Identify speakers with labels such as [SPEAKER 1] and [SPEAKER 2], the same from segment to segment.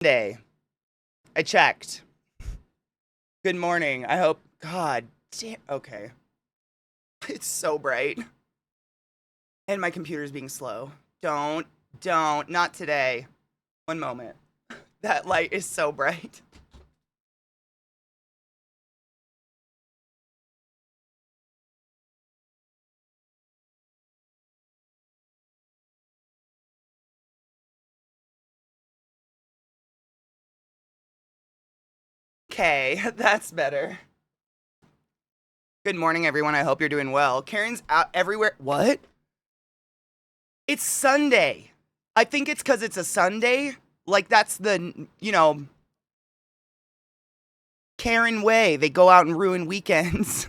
[SPEAKER 1] Day. I checked. Good morning. I hope. God damn. Okay. It's so bright. And my computer's being slow. Don't. Not today. One moment. That light is so bright. Okay, that's better. Good morning, everyone. I hope you're doing well. Karen's out everywhere. What? It's Sunday. I think it's because it's a Sunday. Like, that's the Karen way. They go out and ruin weekends.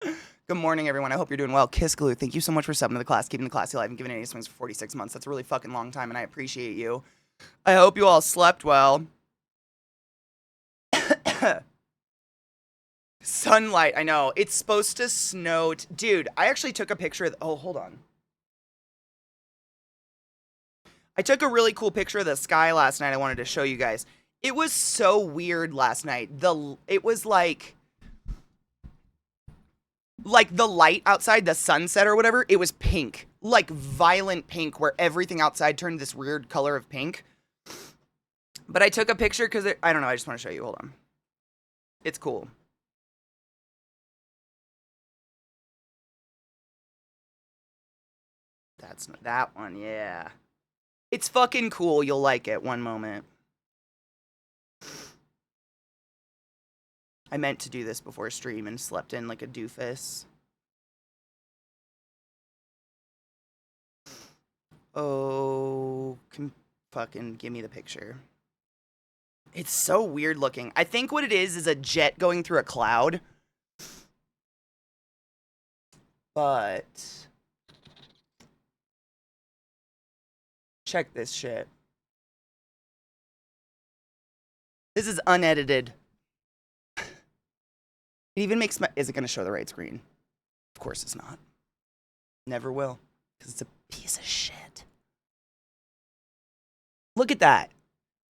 [SPEAKER 1] Good morning, everyone. I hope you're doing well. Kiss Glue, thank you so much for subbing to the class, keeping the classy alive, and giving any swings for 46 months. That's a really fucking long time, and I appreciate you. I hope you all slept well. Sunlight, I know. It's supposed to snow. Dude, I actually took a picture of... Oh, hold on. I took a really cool picture of the sky last night I wanted to show you guys. It was so weird last night. It was like the light outside, the sunset or whatever, it was pink. Like violent pink where everything outside turned this weird color of pink. But I took a picture because I don't know, I just want to show you. Hold on. It's cool. That's not that one, yeah. It's fucking cool. You'll like it. One moment. I meant to do this before stream and slept in like a doofus. Oh, fucking give me the picture. It's so weird looking. I think what it is a jet going through a cloud. But check this shit. This is unedited. It even makes my... Is it going to show the right screen? Of course it's not. Never will. Because it's a piece of shit. Look at that.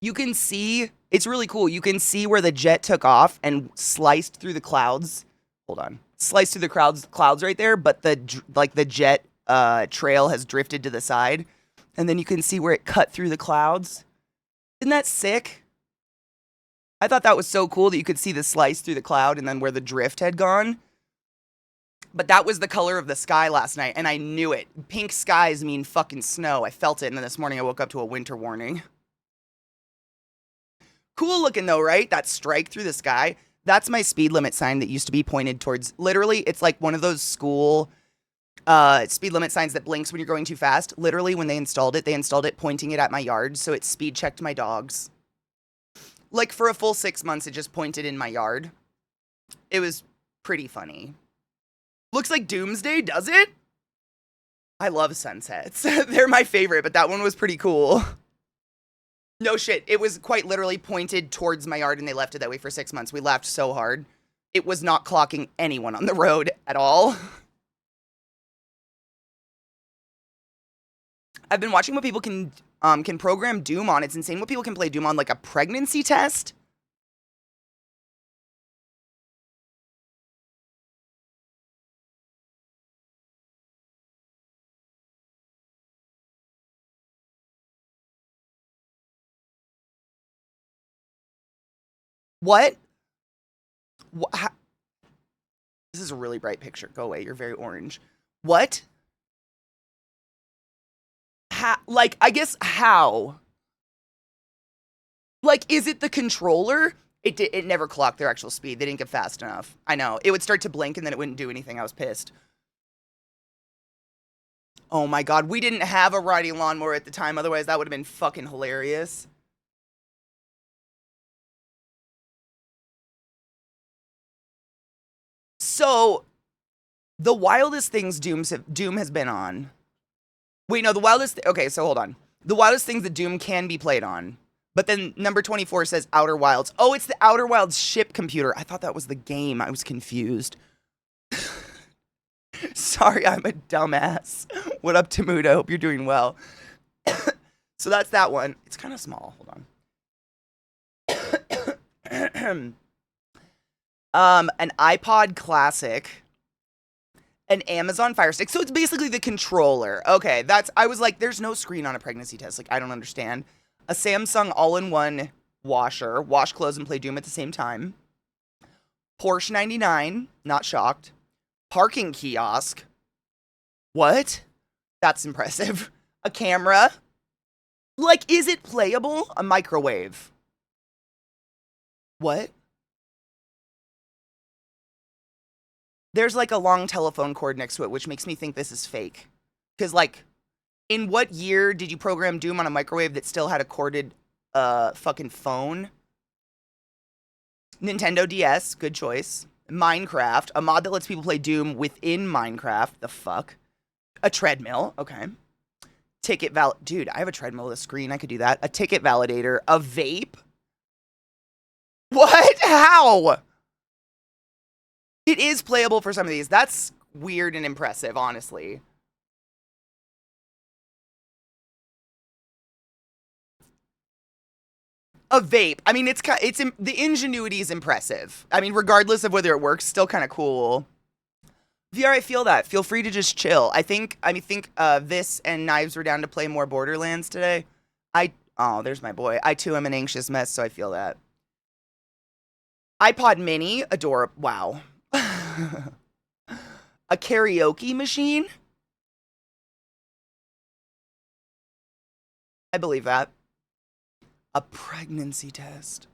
[SPEAKER 1] You can see... It's really cool. You can see where the jet took off and sliced through the clouds. Hold on. Sliced through the clouds right there, but the jet trail has drifted to the side. And then you can see where it cut through the clouds. Isn't that sick? I thought that was so cool that you could see the slice through the cloud and then where the drift had gone. But that was the color of the sky last night, and I knew it. Pink skies mean fucking snow. I felt it, and then this morning I woke up to a winter warning. Cool looking though, right? That strike through the sky. That's my speed limit sign that used to be pointed towards... Literally, it's like one of those school... speed limit signs that blinks when you're going too fast. Literally, when they installed it pointing it at my yard, so it speed checked my dogs. Like, for a full 6 months, it just pointed in my yard. It was pretty funny. Looks like Doomsday, does it? I love sunsets. They're my favorite, but that one was pretty cool. No shit, it was quite literally pointed towards my yard, and they left it that way for 6 months. We laughed so hard. It was not clocking anyone on the road at all. I've been watching what people can program Doom on. It's insane what people can play Doom on, like a pregnancy test. What? This is a really bright picture. Go away. You're very orange. What? Like, I guess how? Like, is it the controller? It never clocked their actual speed. They didn't get fast enough. I know. It would start to blink and then it wouldn't do anything. I was pissed. Oh my god, we didn't have a riding lawnmower at the time. Otherwise, that would have been fucking hilarious. So, the wildest things Doom has been on. Wait, no, the wildest... Okay, so hold on. The wildest things that Doom can be played on. But then number 24 says Outer Wilds. Oh, it's the Outer Wilds ship computer. I thought that was the game. I was confused. Sorry, I'm a dumbass. What up, Tamuda? Hope you're doing well. So that's that one. It's kind of small. Hold on. An iPod Classic, an Amazon Fire Stick. So it's basically the controller. Okay, I was like, there's no screen on a pregnancy test. Like, I don't understand. A Samsung all-in-one washer, wash clothes and play Doom at the same time. Porsche 99, not shocked. Parking kiosk. What? That's impressive. A camera. Like, is it playable? A microwave. What? There's like a long telephone cord next to it, which makes me think this is fake. Because, like, in what year did you program Doom on a microwave that still had a corded fucking phone? Nintendo DS, good choice. Minecraft, a mod that lets people play Doom within Minecraft. The fuck? A treadmill, okay. Dude, I have a treadmill with a screen. I could do that. A ticket validator, a vape. What? How? It is playable for some of these. That's weird and impressive, honestly. A vape. I mean, the ingenuity is impressive. I mean, regardless of whether it works, still kind of cool. VR, I feel that. Feel free to just chill. I think this and Knives were down to play more Borderlands today. Oh, there's my boy. I too am an anxious mess, so I feel that. iPod Mini, adorable. Wow. A karaoke machine? I believe that. A pregnancy test.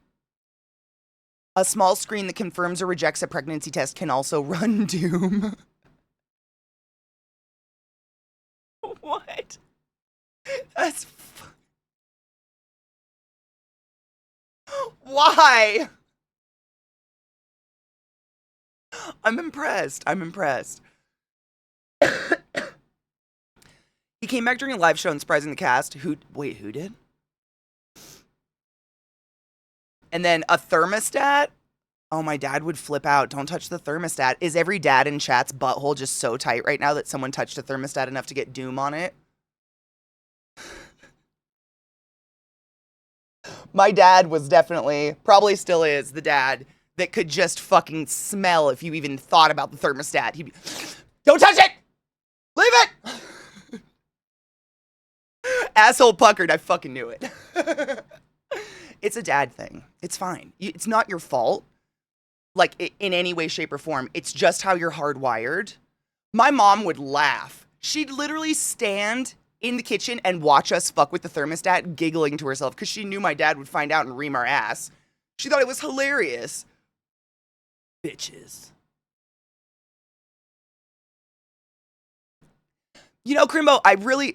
[SPEAKER 1] A small screen that confirms or rejects a pregnancy test can also run Doom. What? That's Why? I'm impressed. He came back during a live show and surprising the cast. Who did? And then a thermostat? Oh, my dad would flip out. Don't touch the thermostat. Is every dad in chat's butthole just so tight right now that someone touched a thermostat enough to get Doom on it? My dad was definitely, probably still is, the dad that could just fucking smell if you even thought about the thermostat. He'd be, don't touch it! Leave it! Asshole puckered, I fucking knew it. It's a dad thing. It's fine. It's not your fault, like, in any way, shape, or form. It's just how you're hardwired. My mom would laugh. She'd literally stand in the kitchen and watch us fuck with the thermostat, giggling to herself, because she knew my dad would find out and ream our ass. She thought it was hilarious. Bitches. You know, Crimbo,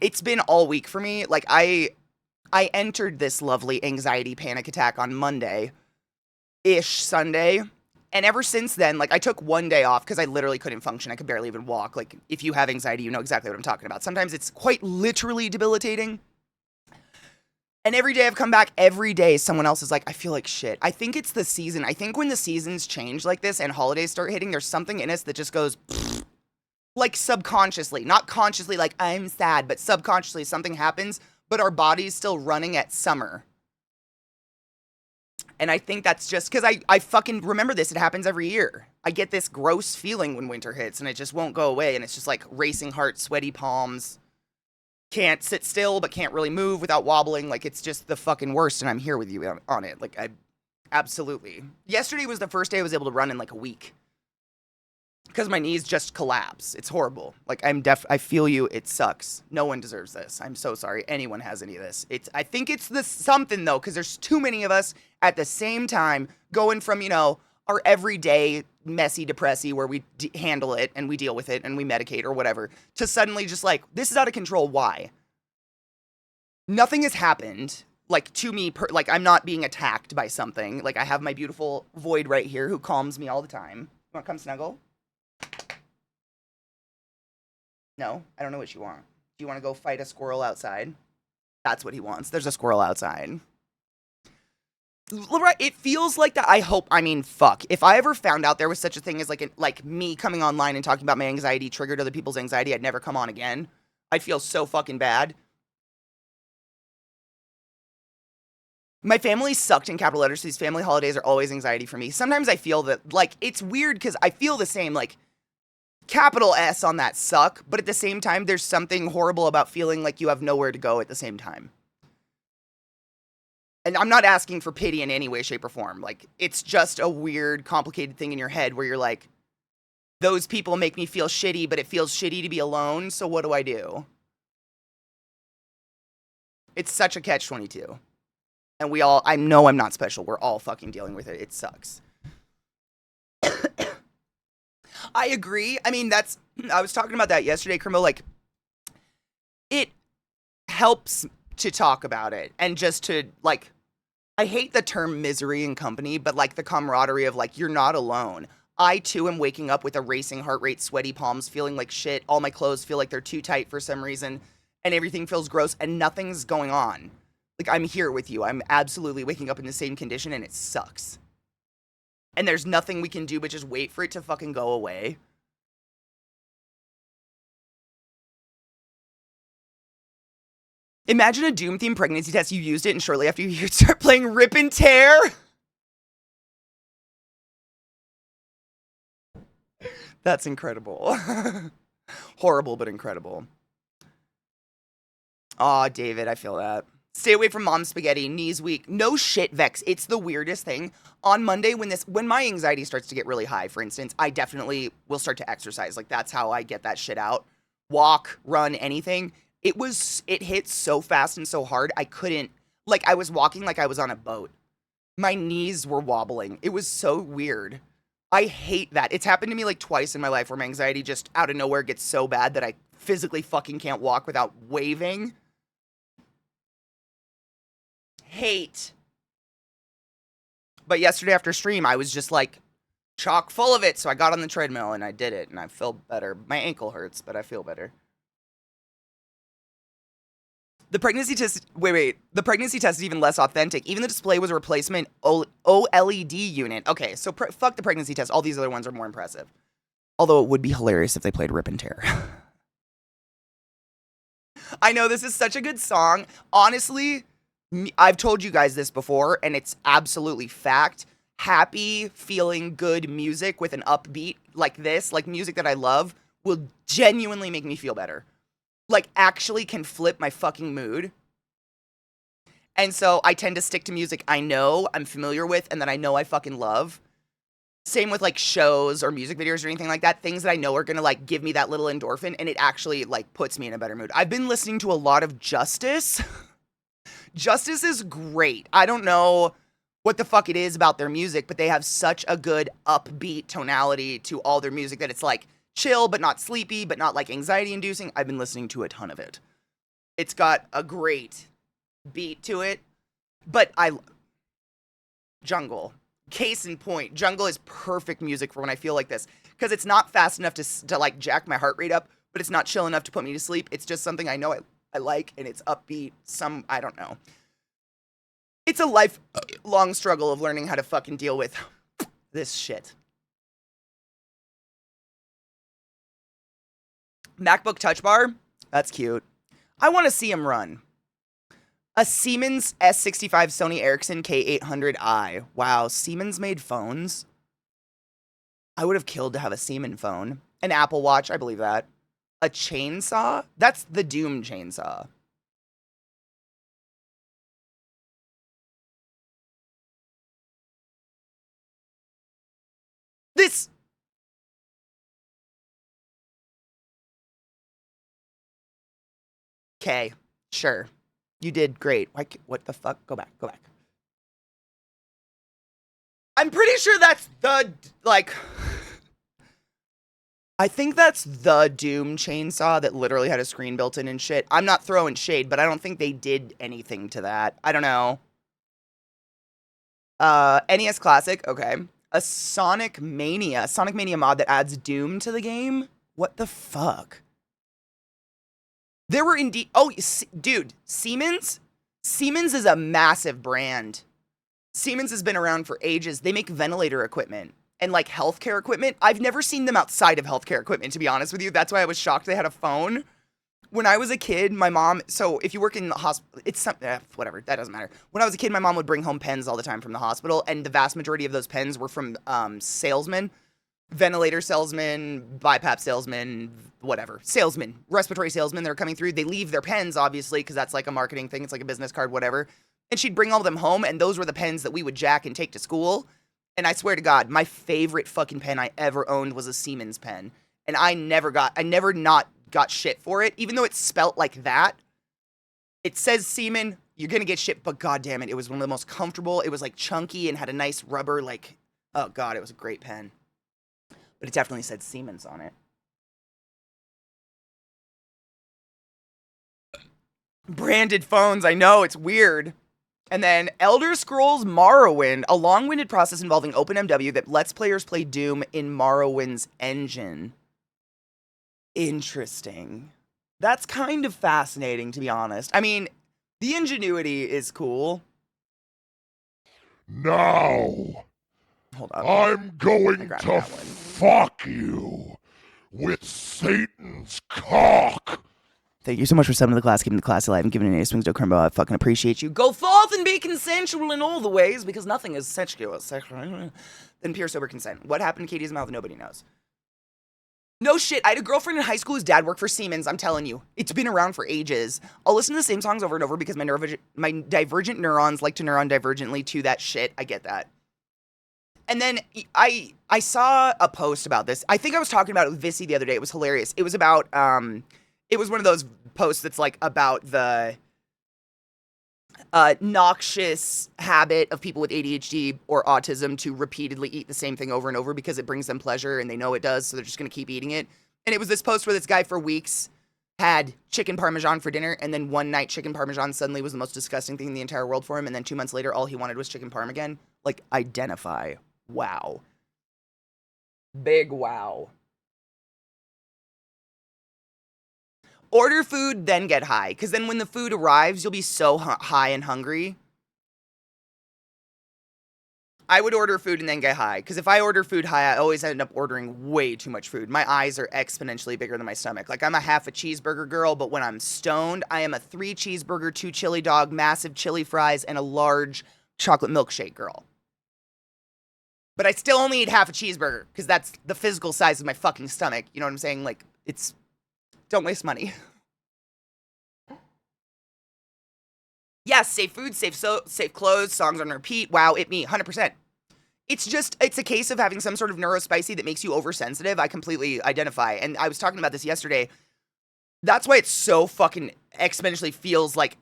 [SPEAKER 1] it's been all week for me. Like, I entered this lovely anxiety panic attack on Monday-ish, Sunday. And ever since then, like, I took one day off because I literally couldn't function. I could barely even walk. Like, if you have anxiety, you know exactly what I'm talking about. Sometimes it's quite literally debilitating. And every day I've come back, every day someone else is like, I feel like shit. I think it's the season. I think when the seasons change like this and holidays start hitting, there's something in us that just goes, like, subconsciously. Not consciously, like, I'm sad, but subconsciously something happens, but our body's still running at summer. And I think that's just because I fucking remember this. It happens every year. I get this gross feeling when winter hits, and it just won't go away. And it's just like racing heart, sweaty palms. Can't sit still, but can't really move without wobbling. Like, it's just the fucking worst, and I'm here with you on it. Like, absolutely. Yesterday was the first day I was able to run in like a week. Because my knees just collapse. It's horrible. Like, I feel you. It sucks. No one deserves this. I'm so sorry anyone has any of this. I think it's the something, though, because there's too many of us at the same time going from, you know, our everyday messy depressy where we handle it and we deal with it and we medicate or whatever, to suddenly just like, this is out of control. Why? Nothing has happened. Like, to me, like, I'm not being attacked by something. Like, I have my beautiful Void right here who calms me all the time. You want to come snuggle? No, I don't know what you want. Do you want to go fight a squirrel outside? That's what he wants. There's a squirrel outside. Right, it feels like that. Fuck. If I ever found out there was such a thing as like me coming online and talking about my anxiety triggered other people's anxiety, I'd never come on again. I'd feel so fucking bad. My family sucked in capital letters, so these family holidays are always anxiety for me. Sometimes I feel that, like, it's weird because I feel the same, like, capital S on that suck, but at the same time, there's something horrible about feeling like you have nowhere to go at the same time. And I'm not asking for pity in any way, shape, or form. Like, it's just a weird, complicated thing in your head where you're like, those people make me feel shitty, but it feels shitty to be alone, so what do I do? It's such a catch-22. And I know I'm not special. We're all fucking dealing with it. It sucks. I agree. I mean, I was talking about that yesterday, Kermo. Like, it helps to talk about it and just to, like, I hate the term misery and company, but, like, the camaraderie of, like, you're not alone. I, too, am waking up with a racing heart rate, sweaty palms, feeling like shit. All my clothes feel like they're too tight for some reason, and everything feels gross, and nothing's going on. Like, I'm here with you. I'm absolutely waking up in the same condition, and it sucks. And there's nothing we can do but just wait for it to fucking go away. Imagine a Doom-themed pregnancy test. You used it, and shortly after you start playing Rip and Tear. That's incredible. Horrible, but incredible. Aw, David, I feel that. Stay away from mom's spaghetti, knees weak. No shit, Vex. It's the weirdest thing. On Monday, when my anxiety starts to get really high, for instance, I definitely will start to exercise. Like, that's how I get that shit out. Walk, run, anything. It hit so fast and so hard, I couldn't, like, I was walking like I was on a boat. My knees were wobbling. It was so weird. I hate that. It's happened to me like twice in my life where my anxiety just out of nowhere gets so bad that I physically fucking can't walk without waving. Hate. But yesterday after stream, I was just like chock full of it. So I got on the treadmill and I did it and I feel better. My ankle hurts, but I feel better. The pregnancy test, the pregnancy test is even less authentic. Even the display was a replacement OLED unit. Okay, so fuck the pregnancy test. All these other ones are more impressive. Although it would be hilarious if they played Rip and Tear. I know this is such a good song. Honestly, I've told you guys this before, and it's absolutely fact. Happy, feeling good music with an upbeat like this, like music that I love, will genuinely make me feel better. Like, actually can flip my fucking mood. And so I tend to stick to music I know, I'm familiar with, and that I know I fucking love. Same with, like, shows or music videos or anything like that. Things that I know are gonna, like, give me that little endorphin, and it actually, like, puts me in a better mood. I've been listening to a lot of Justice. Justice is great. I don't know what the fuck it is about their music, but they have such a good upbeat tonality to all their music that it's, like, chill, but not sleepy, but not like anxiety inducing. I've been listening to a ton of it. It's got a great beat to it, but Jungle, case in point, Jungle is perfect music for when I feel like this, because it's not fast enough to like jack my heart rate up, but it's not chill enough to put me to sleep. It's just something I know I like, and it's upbeat. I don't know. It's a lifelong struggle of learning how to fucking deal with this shit. MacBook Touch Bar? That's cute. I want to see him run. A Siemens S65 Sony Ericsson K800i. Wow, Siemens made phones? I would have killed to have a Siemens phone. An Apple Watch, I believe that. A chainsaw? That's the Doom chainsaw. This... Okay, sure. You did great. What the fuck? Go back. I'm pretty sure that's I think that's the Doom chainsaw that literally had a screen built in and shit. I'm not throwing shade, but I don't think they did anything to that. I don't know. NES Classic, okay. A Sonic Mania mod that adds Doom to the game? What the fuck? There were indeed... Oh, dude, Siemens? Siemens is a massive brand. Siemens has been around for ages. They make ventilator equipment and, like, healthcare equipment. I've never seen them outside of healthcare equipment, to be honest with you. That's why I was shocked they had a phone. When I was a kid, my mom, so if you work in the hospital, it's something, whatever, that doesn't matter. When I was a kid, my mom would bring home pens all the time from the hospital, and the vast majority of those pens were from salesmen, ventilator salesmen, BiPAP salesmen, whatever, salesmen, respiratory salesmen that are coming through. They leave their pens, obviously, because that's like a marketing thing. It's like a business card, whatever. And she'd bring all of them home, and those were the pens that we would jack and take to school. And I swear to God, my favorite fucking pen I ever owned was a Siemens pen. And I never not got shit for it, even though it's spelt like that. It says Seaman, you're gonna get shit, but god damn it, it was one of the most comfortable. It was like chunky and had a nice rubber, like, oh god, it was a great pen. But it definitely said Siemens on it. Branded phones, I know, it's weird. And then Elder Scrolls Morrowind, a long-winded process involving OpenMW that lets players play Doom in Morrowind's engine. Interesting. That's kind of fascinating, to be honest. I mean, the ingenuity is cool.
[SPEAKER 2] Now,
[SPEAKER 1] hold on.
[SPEAKER 2] I'm going to fuck you with Satan's cock.
[SPEAKER 1] Thank you so much for subbing to the class, keeping the class alive, and giving an A swings to Crimbo. I fucking appreciate you. Go forth and be consensual in all the ways, because nothing is sexual than pure sober consent. What happened to Katie's mouth, nobody knows. No shit, I had a girlfriend in high school whose dad worked for Siemens, I'm telling you. It's been around for ages. I'll listen to the same songs over and over because my divergent neurons like to neuron divergently to that shit. I get that. And then I saw a post about this. I think I was talking about it with Vissy the other day. It was hilarious. It was about, it was one of those posts that's like about the noxious habit of people with ADHD or autism to repeatedly eat the same thing over and over because it brings them pleasure and they know it does, so they're just going to keep eating it. And it was this post where this guy for weeks had chicken parmesan for dinner, and then one night chicken parmesan suddenly was the most disgusting thing in the entire world for him, and then 2 months later all he wanted was chicken parm again. Like, identify. Wow. Big wow. Order food, then get high. Because then when the food arrives, you'll be so high and hungry. I would order food and then get high. Because if I order food high, I always end up ordering way too much food. My eyes are exponentially bigger than my stomach. Like, I'm a half a cheeseburger girl, but when I'm stoned, I am a 3 cheeseburger, 2 chili dog, massive chili fries, and a large chocolate milkshake girl. But I still only eat half a cheeseburger. Because that's the physical size of my fucking stomach. You know what I'm saying? Like, it's... Don't waste money. Yes, safe food, safe clothes, songs on repeat. Wow, it me, 100%. It's a case of having some sort of neurospicy that makes you oversensitive. I completely identify. And I was talking about this yesterday. That's why it's so fucking exponentially feels like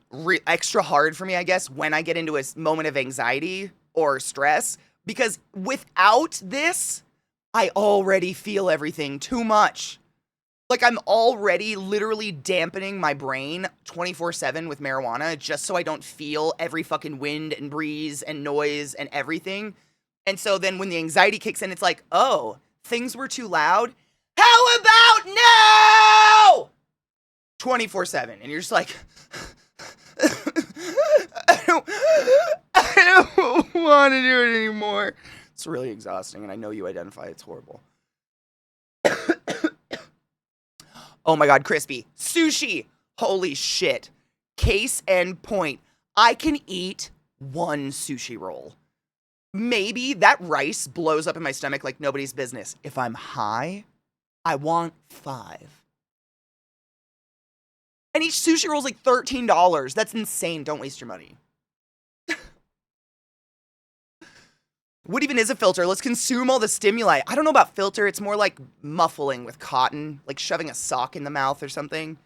[SPEAKER 1] extra hard for me, I guess, when I get into a moment of anxiety or stress. Because without this, I already feel everything too much. Like, I'm already literally dampening my brain 24/7 with marijuana just so I don't feel every fucking wind and breeze and noise and everything. And so then when the anxiety kicks in, it's like, oh, things were too loud. How about now? 24/7. And you're just like, I don't want to do it anymore. It's really exhausting, and I know you identify. It's horrible. Oh my god, crispy. Sushi! Holy shit. Case and point. I can eat 1 sushi roll. Maybe that rice blows up in my stomach like nobody's business. If I'm high, I want 5. And each sushi roll is like $13. That's insane. Don't waste your money. What even is a filter? Let's consume all the stimuli. I don't know about filter. It's more like muffling with cotton, like shoving a sock in the mouth or something.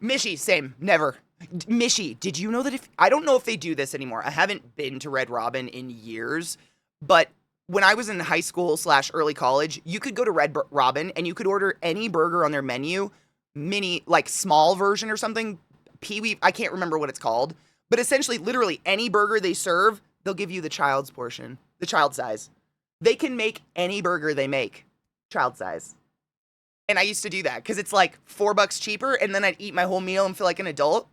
[SPEAKER 1] Mishy, same. Never. Mishy, did you know that I don't know if they do this anymore. I haven't been to Red Robin in years, but when I was in high school / early college, you could go to Red Robin and you could order any burger on their menu, mini, like small version or something, Pee-wee, I can't remember what it's called, but essentially, literally any burger they serve, they'll give you the child's portion, the child size. They can make any burger they make, child size. And I used to do that because it's like $4 cheaper, and then I'd eat my whole meal and feel like an adult.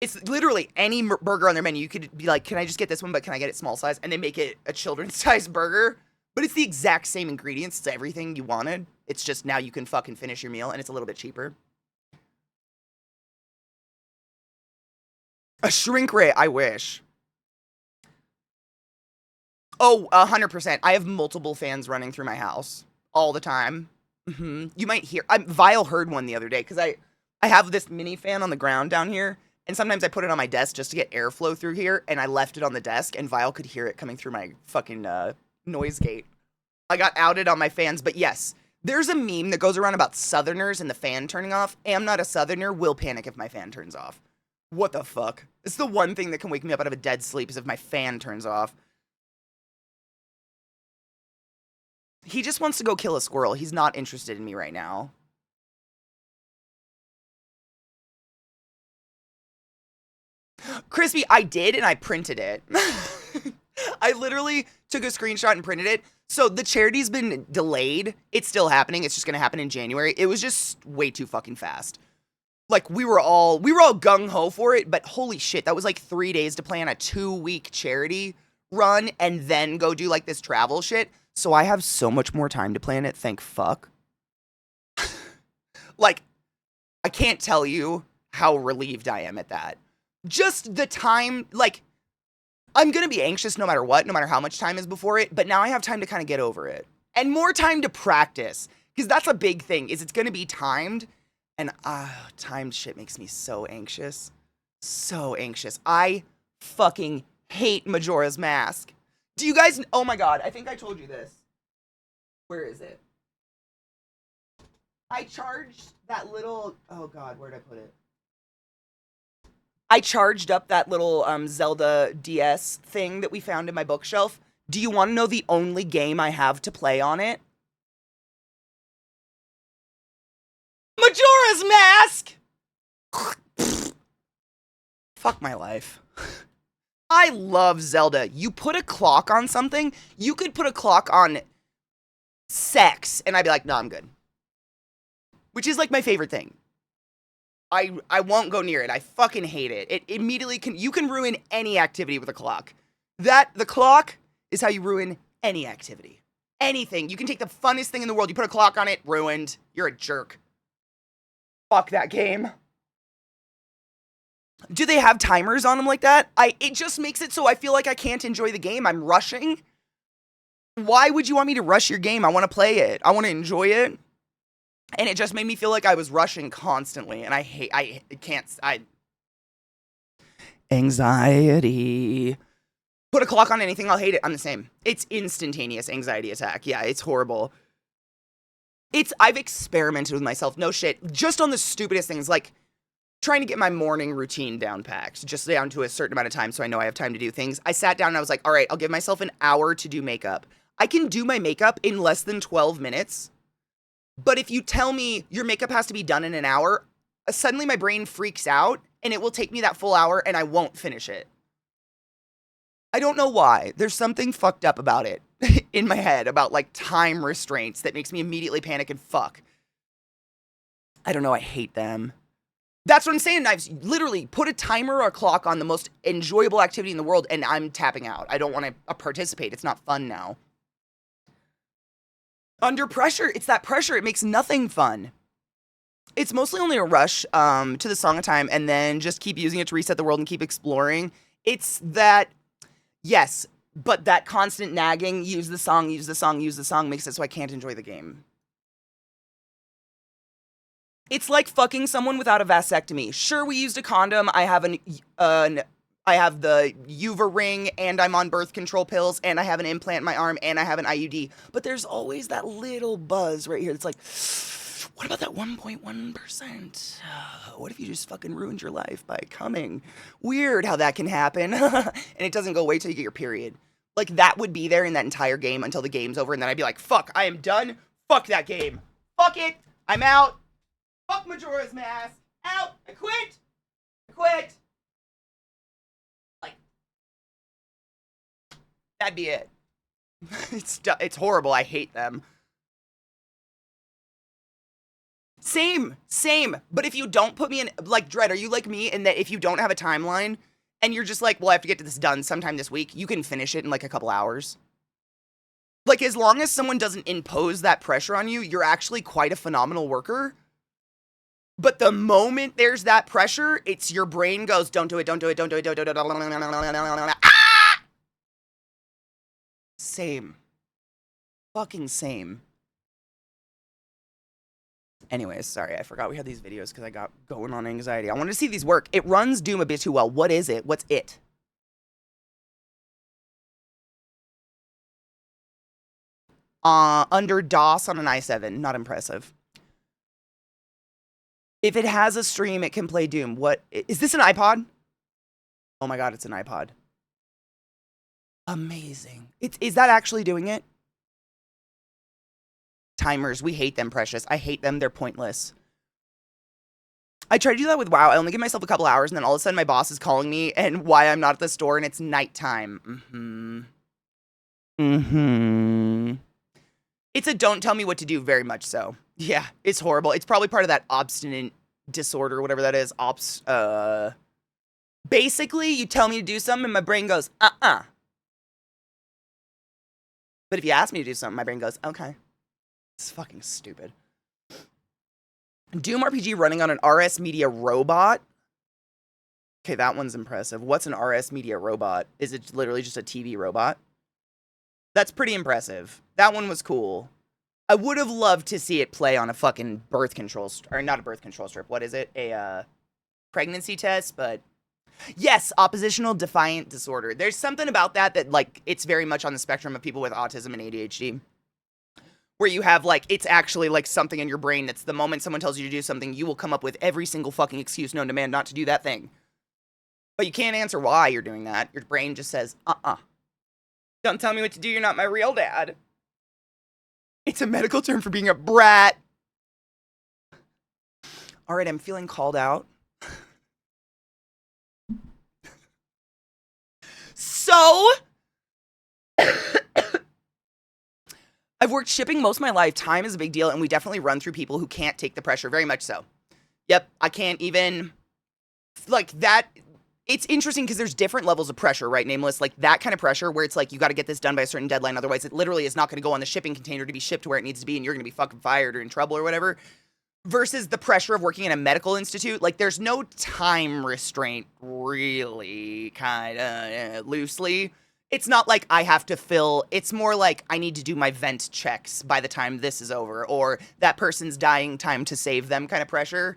[SPEAKER 1] It's literally any burger on their menu. You could be like, can I just get this one, but can I get it small size? And they make it a children's size burger. But it's the exact same ingredients. It's everything you wanted. It's just now you can fucking finish your meal, and it's a little bit cheaper. A shrink ray, I wish. Oh, 100%. I have multiple fans running through my house all the time. You might hear. Vile heard one the other day because I have this mini fan on the ground down here, and sometimes I put it on my desk just to get airflow through here, and I left it on the desk, and Vile could hear it coming through my fucking noise gate. I got outed on my fans, but yes, there's a meme that goes around about Southerners and the fan turning off. Am not a Southerner, will panic if my fan turns off. What the fuck? It's the one thing that can wake me up out of a dead sleep is if my fan turns off. He just wants to go kill a squirrel. He's not interested in me right now. Crispy, I did, and I printed it. I literally took a screenshot and printed it. So the charity's been delayed. It's still happening. It's just going to happen in January. It was just way too fucking fast. Like, we were all gung-ho for it, but holy shit, that was like 3 days to plan a 2-week charity run and then go do, like, this travel shit. So I have so much more time to plan it, thank fuck. Like, I can't tell you how relieved I am at that. Just the time, like, I'm gonna be anxious no matter what, no matter how much time is before it, but now I have time to kind of get over it. And more time to practice, because that's a big thing, is it's gonna be timed, and timed shit makes me so anxious. So anxious. I fucking hate Majora's Mask. Do you guys, oh my god, I think I told you this. Where is it? I charged that little, oh god, where'd I put it? I charged up that little Zelda DS thing that we found in my bookshelf. Do you want to know the only game I have to play on it? Majora's Mask! Fuck my life. I love Zelda. You put a clock on something, you could put a clock on sex, and I'd be like, no, I'm good. Which is like my favorite thing. I won't go near it. I fucking hate it. It immediately you can ruin any activity with a clock. The clock is how you ruin any activity. Anything. You can take the funnest thing in the world, you put a clock on it, ruined. You're a jerk. Fuck that game. Do they have timers on them like that? It just makes it so I feel like I can't enjoy the game. I'm rushing. Why would you want me to rush your game? I want to play it. I want to enjoy it. And it just made me feel like I was rushing constantly. And anxiety. Put a clock on anything, I'll hate it. I'm the same. It's instantaneous anxiety attack. Yeah, it's horrible. I've experimented with myself. No shit. Just on the stupidest things, like trying to get my morning routine down packed, just down to a certain amount of time so I know I have time to do things. I sat down and I was like, all right, I'll give myself an hour to do makeup. I can do my makeup in less than 12 minutes. But if you tell me your makeup has to be done in an hour, suddenly my brain freaks out and it will take me that full hour and I won't finish it. I don't know why. There's something fucked up about it in my head about like time restraints that makes me immediately panic and fuck. I don't know. I hate them. That's what I'm saying. I've literally put a timer or a clock on the most enjoyable activity in the world and I'm tapping out. I don't want to participate. It's not fun now. Under pressure, it's that pressure. It makes nothing fun. It's mostly only a rush to the Song of Time and then just keep using it to reset the world and keep exploring. It's that, yes, but that constant nagging, use the song, makes it so I can't enjoy the game. It's like fucking someone without a vasectomy. Sure, we used a condom. I have I have the Uva ring, and I'm on birth control pills, and I have an implant in my arm, and I have an IUD. But there's always that little buzz right here. It's like, what about that 1.1%? What if you just fucking ruined your life by coming? Weird how that can happen. And it doesn't go away till you get your period. Like, that would be there in that entire game until the game's over, and then I'd be like, fuck, I am done. Fuck that game. Fuck it. I'm out. Fuck Majora's Mask. Out. I quit. Like, that'd be it. It's horrible. I hate them. Same. But if you don't put me in, like, Dread, are you like me in that if you don't have a timeline and you're just like, well, I have to get to this done sometime this week, you can finish it in like a couple hours? Like, as long as someone doesn't impose that pressure on you, you're actually quite a phenomenal worker. But the moment there's that pressure, it's your brain goes, don't do it, don't do it, don't do it, don't do it. Ah! Same. Fucking same. Anyways, sorry, I forgot we had these videos because I got going on anxiety. I wanted to see these work. It runs Doom a bit too well. What is it? What's it? Under DOS on an i7. Not impressive. If it has a stream, it can play Doom. What? Is this an iPod? Oh my god, it's an iPod. Amazing. Is that actually doing it? Timers, we hate them, Precious. I hate them. They're pointless. I tried to do that with WoW. I only give myself a couple hours, and then all of a sudden my boss is calling me and why I'm not at the store, and it's nighttime. It's a don't tell me what to do, very much so. Yeah, it's horrible. It's probably part of that obstinate disorder, whatever that is. Basically, you tell me to do something, and my brain goes, But if you ask me to do something, my brain goes, okay. It's fucking stupid. Doom RPG running on an RS Media robot? Okay, that one's impressive. What's an RS Media robot? Is it literally just a TV robot? That's pretty impressive. That one was cool. I would have loved to see it play on a fucking birth control, or not a birth control strip. What is it? A pregnancy test, but yes, oppositional defiant disorder. There's something about that, like, it's very much on the spectrum of people with autism and ADHD. Where you have, like, it's actually, like, something in your brain that's the moment someone tells you to do something, you will come up with every single fucking excuse known to man not to do that thing. But you can't answer why you're doing that. Your brain just says, Don't tell me what to do, you're not my real dad. It's a medical term for being a brat. All right, I'm feeling called out. So... I've worked shipping most of my life. Time is a big deal, and we definitely run through people who can't take the pressure, very much so. Yep, I can't even, like, that, it's interesting because there's different levels of pressure, right, Nameless? Like, that kind of pressure where it's like, you got to get this done by a certain deadline, otherwise it literally is not going to go on the shipping container to be shipped to where it needs to be, and you're going to be fucking fired or in trouble or whatever, versus the pressure of working in a medical institute. Like, there's no time restraint, really, kind of, loosely. It's not like I have to fill, it's more like I need to do my vent checks by the time this is over, or that person's dying, time to save them kind of pressure.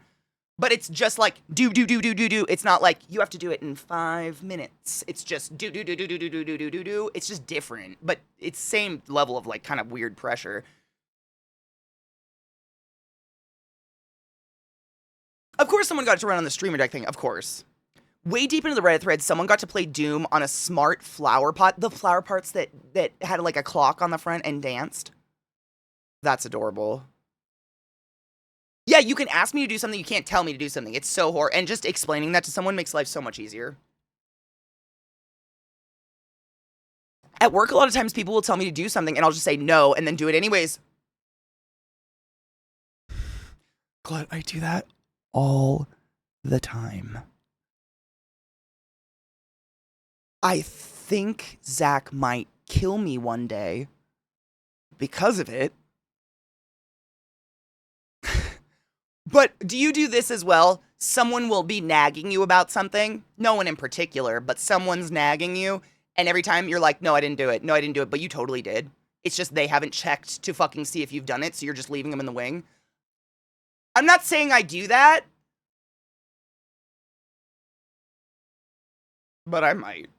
[SPEAKER 1] But it's just like, do. It's not like, you have to do it in 5 minutes. It's just do. It's just different, but it's same level of, like, kind of weird pressure. Of course someone got to run on the streamer deck thing, of course. Way deep into the Reddit thread, someone got to play Doom on a smart flower pot. The flower pots that had, like, a clock on the front and danced. That's adorable. Yeah, you can ask me to do something, you can't tell me to do something. It's so horrible. And just explaining that to someone makes life so much easier. At work, a lot of times people will tell me to do something, and I'll just say no, and then do it anyways. Glut, I do that all the time. I think Zach might kill me one day because of it. But do you do this as well? Someone will be nagging you about something. No one in particular, but someone's nagging you. And every time you're like, no, I didn't do it. No, I didn't do it. But you totally did. It's just they haven't checked to fucking see if you've done it. So you're just leaving them in the wing. I'm not saying I do that. But I might.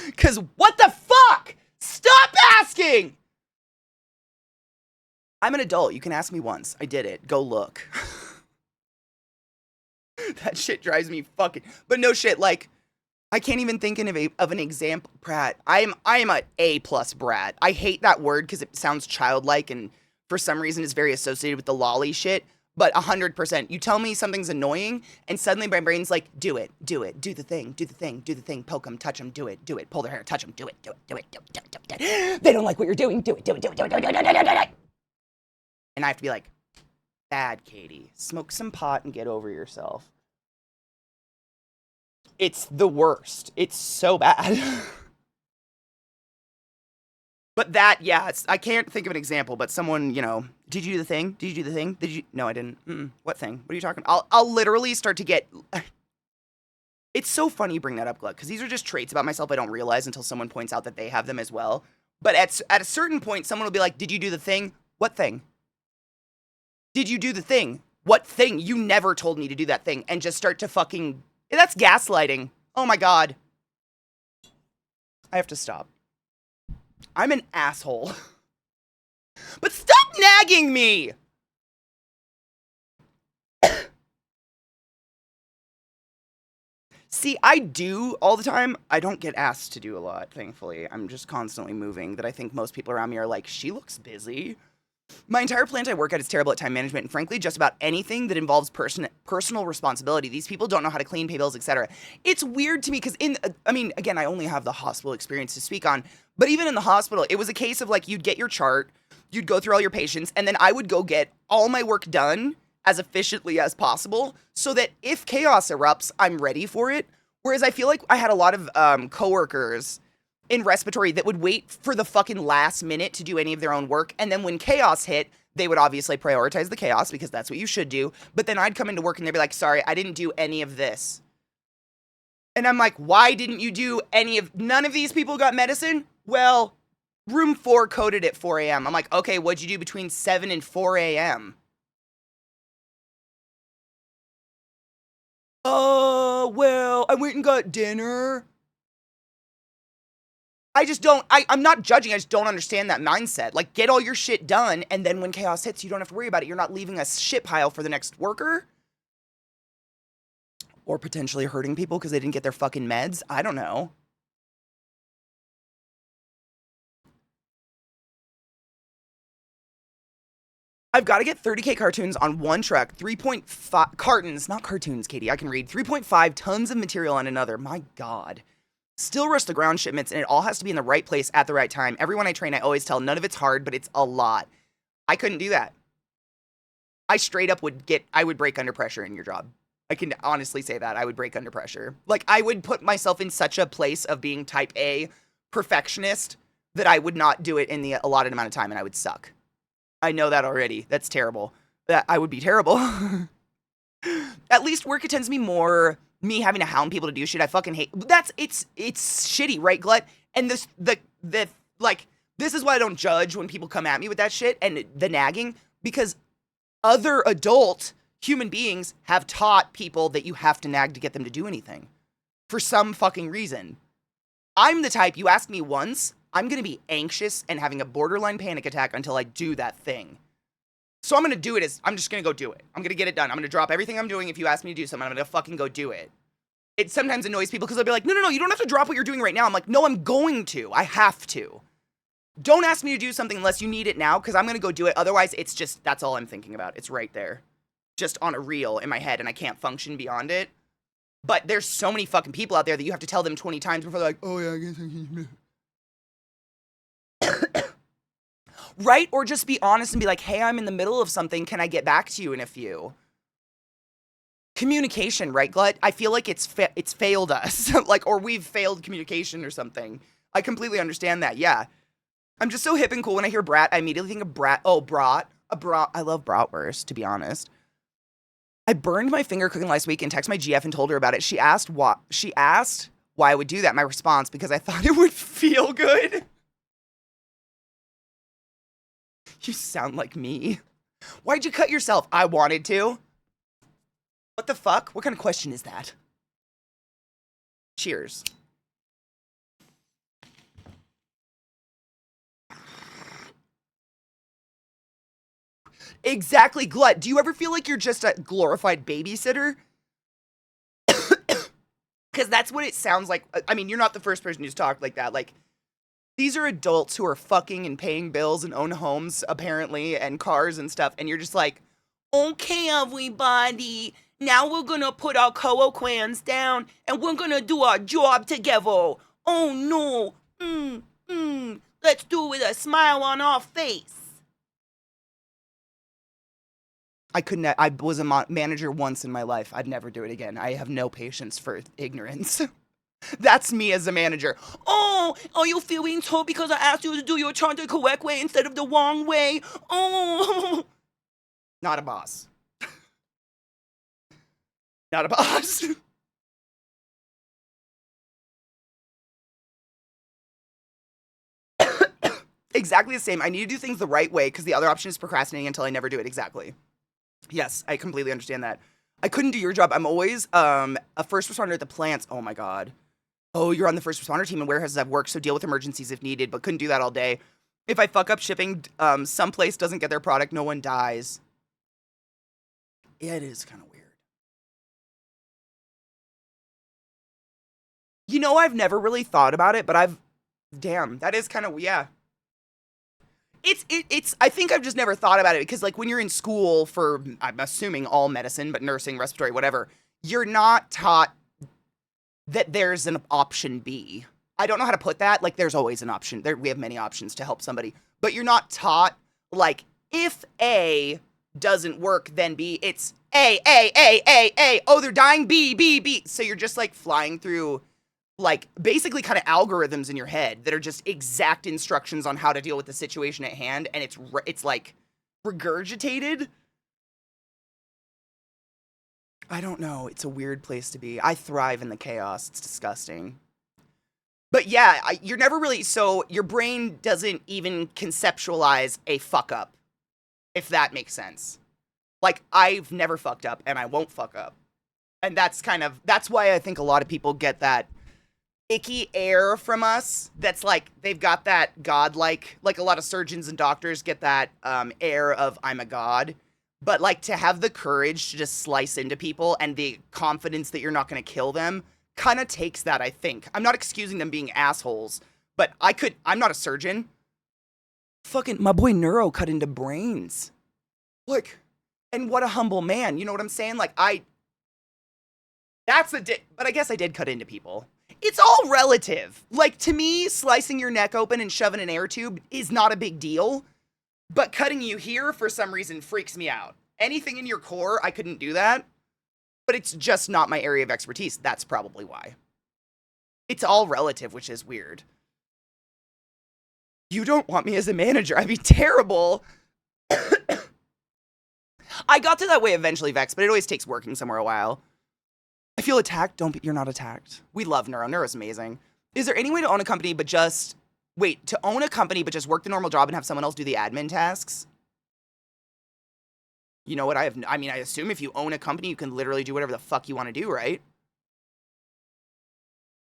[SPEAKER 1] Because what the fuck? Stop asking! I'm an adult. You can ask me once. I did it. Go look. That shit drives me fucking... But no shit, like, I can't even think of an example. Brat. I am a A+ brat. I hate that word because it sounds childlike and for some reason is very associated with the lolly shit. But 100%. You tell me something's annoying, and suddenly my brain's like, do it, do the thing, poke them, touch them, do it, pull their hair, touch them, do it. They don't like what you're doing, do it. And I have to be like, bad, Katie. Smoke some pot and get over yourself. It's the worst. It's so bad. But that, yeah, I can't think of an example, but someone, you know, did you do the thing? Did you do the thing? Did you? No, I didn't. What thing? What are you talking? I'll literally start to get. It's so funny you bring that up, Gluck, because these are just traits about myself I don't realize until someone points out that they have them as well. But at a certain point, someone will be like, did you do the thing? What thing? Did you do the thing? What thing? You never told me to do that thing. And just start to fucking... That's gaslighting. Oh my god. I have to stop. I'm an asshole. But stop nagging me! See, I do all the time. I don't get asked to do a lot, thankfully. I'm just constantly moving, that I think most people around me are like, she looks busy. My entire plant I work at is terrible at time management, and frankly, just about anything that involves personal responsibility. These people don't know how to clean, pay bills, etc. It's weird to me because I mean, again, I only have the hospital experience to speak on, but even in the hospital, it was a case of like, you'd get your chart, you'd go through all your patients, and then I would go get all my work done as efficiently as possible so that if chaos erupts, I'm ready for it. Whereas I feel like I had a lot of coworkers in respiratory that would wait for the fucking last minute to do any of their own work. And then when chaos hit, they would obviously prioritize the chaos because that's what you should do. But then I'd come into work and they'd be like, sorry, I didn't do any of this. And I'm like, why didn't you do none of these people got medicine? Well, room 4 coded at 4 a.m. I'm like, okay, what'd you do between 7 and 4 a.m.? Oh, well, I went and got dinner. I just don't, I'm not judging, I just don't understand that mindset. Like, get all your shit done, and then when chaos hits, you don't have to worry about it. You're not leaving a shit pile for the next worker. Or potentially hurting people because they didn't get their fucking meds. I don't know. I've got to get 30K cartoons on one truck, 3.5 cartons, not cartoons, Katie, I can read, 3.5 tons of material on another. My God. Still rush the ground shipments, and it all has to be in the right place at the right time. Everyone I train, I always tell, none of it's hard, but it's a lot. I couldn't do that. I straight up I would break under pressure in your job. I can honestly say that. I would break under pressure. Like, I would put myself in such a place of being type A perfectionist that I would not do it in the allotted amount of time, and I would suck. I know that already. That's terrible. That I would be terrible. At least work attends me more me having to hound people to do shit I fucking hate. It's shitty, right, Glut? And this is why I don't judge when people come at me with that shit and the nagging, because other adult human beings have taught people that you have to nag to get them to do anything. For some fucking reason. I'm the type, you ask me once, I'm going to be anxious and having a borderline panic attack until I do that thing. So I'm going to do it I'm just going to go do it. I'm going to get it done. I'm going to drop everything I'm doing if you ask me to do something. I'm going to fucking go do it. It sometimes annoys people because they'll be like, no, you don't have to drop what you're doing right now. I'm like, no, I'm going to. I have to. Don't ask me to do something unless you need it now because I'm going to go do it. Otherwise, it's just, that's all I'm thinking about. It's right there. Just on a reel in my head and I can't function beyond it. But there's so many fucking people out there that you have to tell them 20 times before they're like, oh yeah, I guess I can. Right? Or just be honest and be like, hey, I'm in the middle of something. Can I get back to you in a few? Communication, right, Glut? I feel like it's failed us. Like, or we've failed communication or something. I completely understand that, yeah. I'm just so hip and cool when I hear brat. I immediately think of brat. Oh, brat. I love bratwurst, to be honest. I burned my finger cooking last week and texted my GF and told her about it. She asked why I would do that. My response, because I thought it would feel good. You sound like me. Why'd you cut yourself? I wanted to. What the fuck? What kind of question is that? Cheers. Exactly, Glut. Do you ever feel like you're just a glorified babysitter? Because that's what it sounds like. I mean, you're not the first person who's talked like that. Like, these are adults who are fucking and paying bills and own homes, apparently, and cars and stuff. And you're just like, okay, everybody. Now we're gonna put our co-quans down and we're gonna do our job together. Oh no. Let's do it with a smile on our face. I was a manager once in my life. I'd never do it again. I have no patience for ignorance. That's me as a manager. Oh, are you feeling told because I asked you to do your chart the correct way instead of the wrong way? Oh, not a boss. Not a boss. Exactly the same. I need to do things the right way because the other option is procrastinating until I never do it. Exactly. Yes, I completely understand that. I couldn't do your job. I'm always a first responder at the plants. Oh my God. Oh, you're on the first responder team in warehouses I've worked, so deal with emergencies if needed, but couldn't do that all day. If I fuck up shipping, someplace doesn't get their product, no one dies. Yeah, it is kind of weird. You know, I've never really thought about it, but damn, that is kind of, yeah. It's I think I've just never thought about it because like when you're in school for, I'm assuming all medicine, but nursing, respiratory, whatever, you're not taught that there's an option B. I don't know how to put that. Like there's always an option. We have many options to help somebody, but you're not taught like if A doesn't work, then B. It's A. Oh, they're dying. B. So you're just like flying through like basically kind of algorithms in your head that are just exact instructions on how to deal with the situation at hand, and it's like regurgitated. I don't know. It's a weird place to be. I thrive in the chaos. It's disgusting. But yeah, you're never really, so your brain doesn't even conceptualize a fuck up, if that makes sense. Like, I've never fucked up, and I won't fuck up. And that's why I think a lot of people get that icky air from us. That's like, they've got that godlike, like a lot of surgeons and doctors get that air of, I'm a god. But like to have the courage to just slice into people and the confidence that you're not going to kill them kind of takes that, I think. I'm not excusing them being assholes, but I'm not a surgeon. Fucking, my boy Neuro cut into brains. Like, and what a humble man. You know what I'm saying? Like, but I guess I did cut into people. It's all relative. Like, to me, slicing your neck open and shoving an air tube is not a big deal. But cutting you here, for some reason, freaks me out. Anything in your core, I couldn't do that. But it's just not my area of expertise. That's probably why. It's all relative, which is weird. You don't want me as a manager. I'd be terrible. I got to that way eventually, Vex, but it always takes working somewhere a while. I feel attacked. You're not attacked. We love Neuro. Neuro's amazing. Is there any way to own a company but just... Wait, to own a company but just work the normal job and have someone else do the admin tasks? You know what? I assume if you own a company, you can literally do whatever the fuck you want to do, right?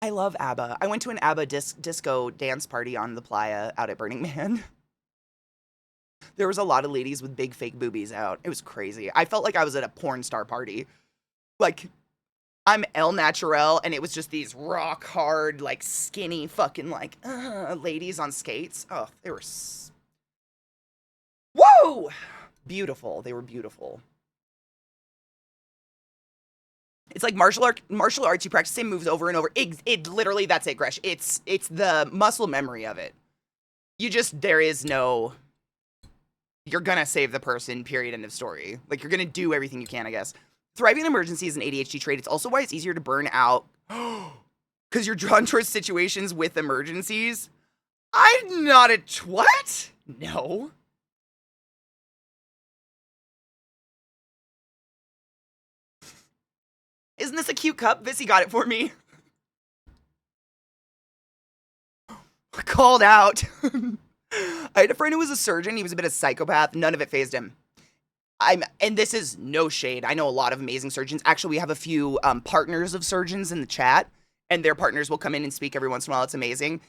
[SPEAKER 1] I love ABBA. I went to an ABBA disco dance party on the playa out at Burning Man. There was a lot of ladies with big fake boobies out. It was crazy. I felt like I was at a porn star party. Like, I'm El Naturel, and it was just these rock hard, like, skinny fucking, like, ladies on skates. Oh, they were... Whoa! Beautiful. They were beautiful. It's like martial arts. You practice the same moves over and over. It literally, that's it, Gresh. It's the muscle memory of it. There is no... You're gonna save the person, period, end of story. Like, you're gonna do everything you can, I guess. Thriving in emergencies is an ADHD trait. It's also why it's easier to burn out. Because you're drawn towards situations with emergencies. I'm not a... What? No. Isn't this a cute cup? Vissy got it for me. Called out. I had a friend who was a surgeon. He was a bit of a psychopath. None of it fazed him. And this is no shade. I know a lot of amazing surgeons. Actually, we have a few partners of surgeons in the chat, and their partners will come in and speak every once in a while. It's amazing.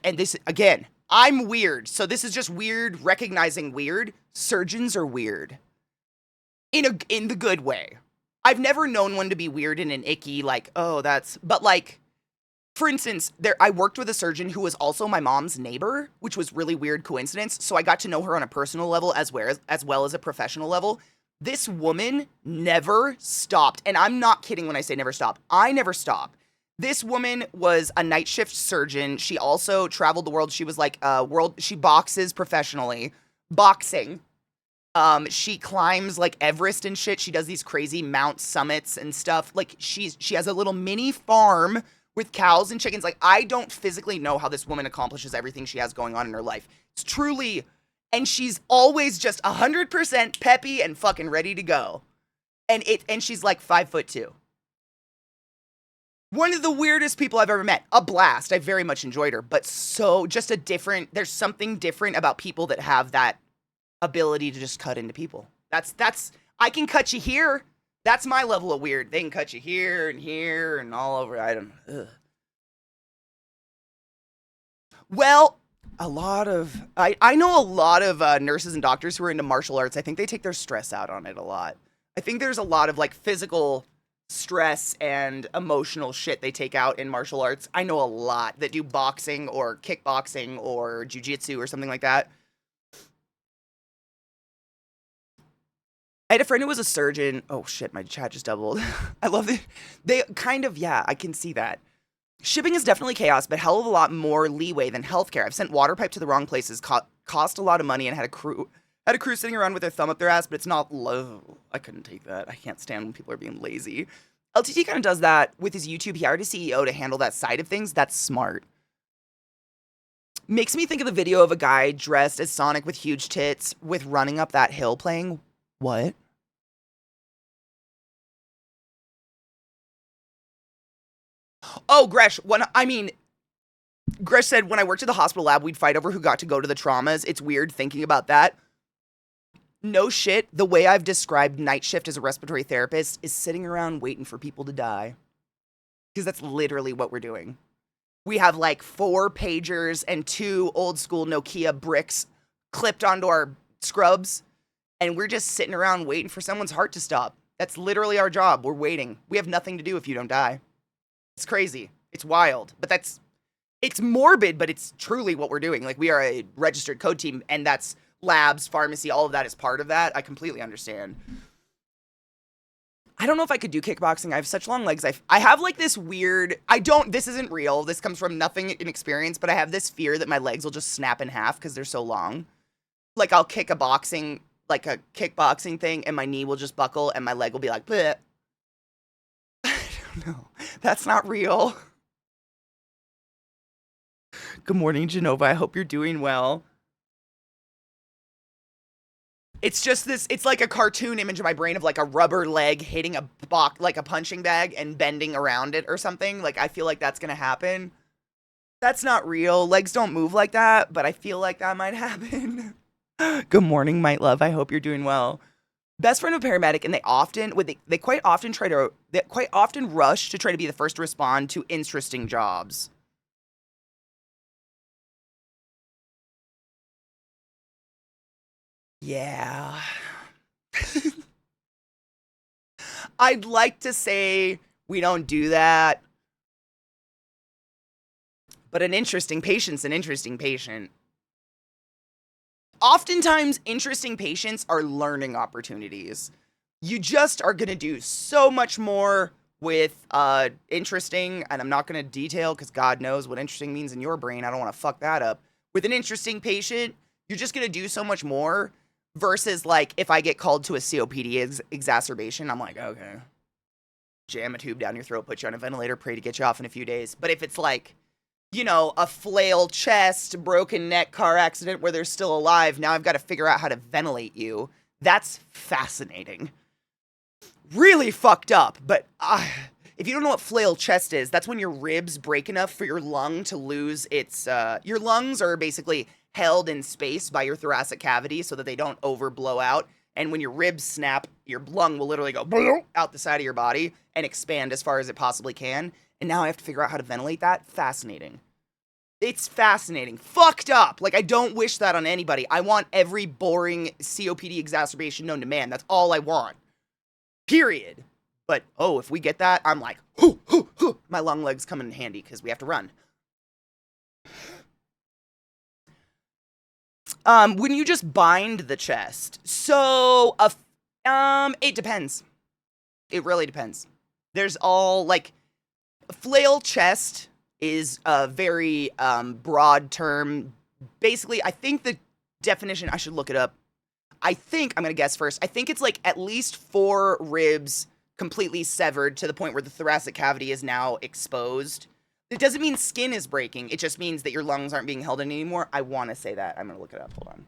[SPEAKER 1] And this, again, I'm weird. So this is just weird, recognizing weird. Surgeons are weird. In the good way. I've never known one to be weird in an icky, like, oh, that's... But, like, for instance, I worked with a surgeon who was also my mom's neighbor, which was really weird coincidence. So I got to know her on a personal level as well as a professional level. This woman never stopped. And I'm not kidding when I say never stopped. I never stopped. This woman was a night shift surgeon. She also traveled the world. She was like she boxes professionally. Boxing. She climbs like Everest and shit. She does these crazy mount summits and stuff. Like she has a little mini farm with cows and chickens. Like, I don't physically know how this woman accomplishes everything she has going on in her life. It's truly, and she's always just 100% peppy and fucking ready to go. And she's like 5'2". One of the weirdest people I've ever met. A blast. I very much enjoyed her, but so just a different, there's something different about people that have that ability to just cut into people. That's, I can cut you here. That's my level of weird. They can cut you here and all over. I don't know. Well, I know a lot of nurses and doctors who are into martial arts. I think they take their stress out on it a lot. I think there's a lot of like physical stress and emotional shit they take out in martial arts. I know a lot that do boxing or kickboxing or jiu-jitsu or something like that. I had a friend who was a surgeon. Oh shit, my chat just doubled. I love it. They kind of, yeah, I can see that. Shipping is definitely chaos, but hell of a lot more leeway than healthcare. I've sent water pipe to the wrong places, cost a lot of money, and had a crew sitting around with their thumb up their ass, but it's not low. I couldn't take that. I can't stand when people are being lazy. LTT kind of does that with his YouTube. He hired a CEO to handle that side of things. That's smart. Makes me think of the video of a guy dressed as Sonic with huge tits with Running Up That Hill playing. What? Oh, Gresh, Gresh said, when I worked at the hospital lab, we'd fight over who got to go to the traumas. It's weird thinking about that. No shit, the way I've described night shift as a respiratory therapist is sitting around waiting for people to die. Because that's literally what we're doing. We have like 4 pagers and 2 old school Nokia bricks clipped onto our scrubs. And we're just sitting around waiting for someone's heart to stop. That's literally our job. We're waiting. We have nothing to do if you don't die. It's crazy. It's wild. But it's morbid, but it's truly what we're doing. Like, we are a registered code team, and that's labs, pharmacy, all of that is part of that. I completely understand. I don't know if I could do kickboxing. I have such long legs. I have like this weird, this isn't real. This comes from nothing in experience, but I have this fear that my legs will just snap in half because they're so long. Like, I'll kick a kickboxing thing, and my knee will just buckle, and my leg will be like, bleh. I don't know. That's not real. Good morning, Genova. I hope you're doing well. It's just this, it's like a cartoon image in my brain of like a rubber leg hitting a box, like a punching bag and bending around it or something. Like, I feel like that's going to happen. That's not real. Legs don't move like that, but I feel like that might happen. Good morning, Might Love. I hope you're doing well. Best friend of a paramedic, and they quite often rush to try to be the first to respond to interesting jobs. Yeah. I'd like to say we don't do that. But an interesting patient's an interesting patient. Oftentimes, interesting patients are learning opportunities. You just are going to do so much more with interesting, and I'm not going to detail because God knows what interesting means in your brain. I don't want to fuck that up. With an interesting patient, you're just going to do so much more versus, like, if I get called to a COPD exacerbation, I'm like, okay, jam a tube down your throat, put you on a ventilator, pray to get you off in a few days. But if it's like, you know, a flail chest, broken neck car accident where they're still alive, now I've got to figure out how to ventilate you. That's fascinating. Really fucked up, but if you don't know what flail chest is, that's when your ribs break enough for your lung to lose its, your lungs are basically held in space by your thoracic cavity so that they don't overblow out. And when your ribs snap, your lung will literally go out the side of your body and expand as far as it possibly can. And now I have to figure out how to ventilate that. Fascinating. It's fascinating. Fucked up. Like, I don't wish that on anybody. I want every boring COPD exacerbation known to man. That's all I want. Period. But, oh, if we get that, I'm like, hoo, hoo, hoo. My long legs come in handy because we have to run. Wouldn't you just bind the chest? So, it depends. It really depends. There's all, like, flail chest is a very broad term. Basically, I think the definition, I should look it up. I'm going to guess first. I think it's like at least 4 ribs completely severed to the point where the thoracic cavity is now exposed. It doesn't mean skin is breaking. It just means that your lungs aren't being held in anymore. I want to say that. I'm going to look it up. Hold on.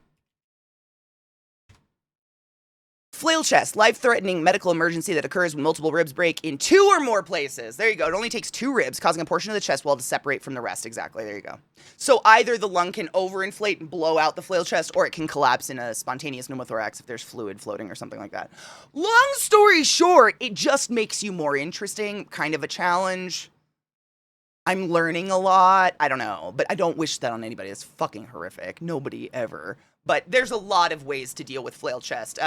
[SPEAKER 1] Flail chest, life-threatening medical emergency that occurs when multiple ribs break in 2 or more places. There you go. It only takes 2 ribs, causing a portion of the chest wall to separate from the rest. Exactly. There you go. So either the lung can overinflate and blow out the flail chest, or it can collapse in a spontaneous pneumothorax if there's fluid floating or something like that. Long story short, it just makes you more interesting. Kind of a challenge. I'm learning a lot. I don't know, but I don't wish that on anybody. It's fucking horrific. Nobody ever. But there's a lot of ways to deal with flail chest.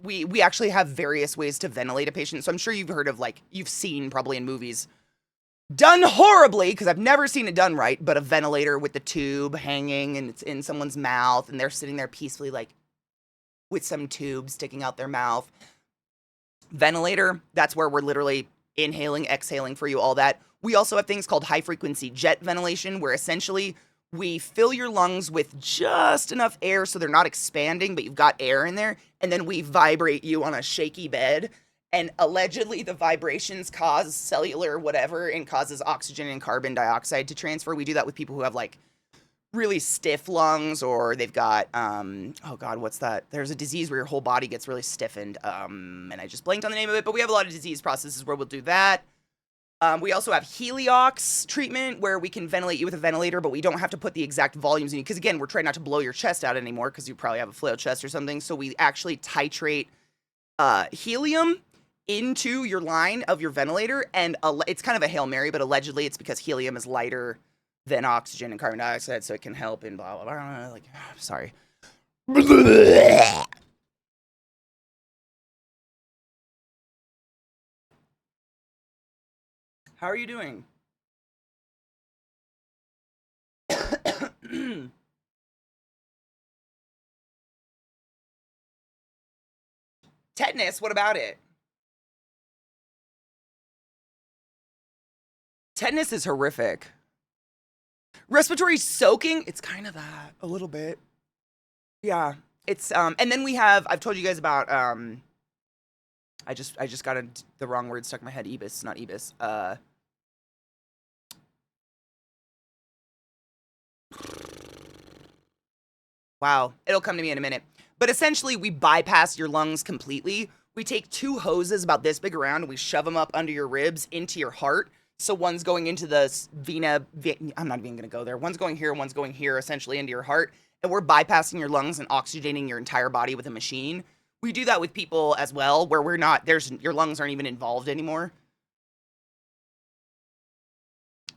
[SPEAKER 1] We actually have various ways to ventilate a patient. So I'm sure you've heard of, like, you've seen probably in movies, done horribly, because I've never seen it done right, but a ventilator with the tube hanging and it's in someone's mouth and they're sitting there peacefully, like, with some tube sticking out their mouth. Ventilator, that's where we're literally inhaling, exhaling for you, all that. We also have things called high-frequency jet ventilation, where essentially we fill your lungs with just enough air so they're not expanding, but you've got air in there, and then we vibrate you on a shaky bed, and allegedly the vibrations cause cellular whatever and causes oxygen and carbon dioxide to transfer. We do that with people who have, like, really stiff lungs, or they've got, oh God, what's that? There's a disease where your whole body gets really stiffened, and I just blanked on the name of it, but we have a lot of disease processes where we'll do that. We also have heliox treatment, where we can ventilate you with a ventilator, but we don't have to put the exact volumes in you. Because, again, we're trying not to blow your chest out anymore, because you probably have a flail chest or something. So we actually titrate helium into your line of your ventilator. And it's kind of a Hail Mary, but allegedly it's because helium is lighter than oxygen and carbon dioxide, so it can help and blah, blah, blah. Like, sorry. How are you doing? Tetanus, what about it? Tetanus is horrific. Respiratory soaking, it's kind of that, a little bit. Yeah, it's, and then we have, I've told you guys about, I just got the wrong word stuck in my head, EBIS, not EBIS, wow, it'll come to me in a minute. But essentially, we bypass your lungs completely. We take 2 hoses about this big around, and we shove them up under your ribs into your heart. So one's going into the I'm not even going to go there. One's going here, essentially into your heart. And we're bypassing your lungs and oxygenating your entire body with a machine. We do that with people as well, where we're not, your lungs aren't even involved anymore.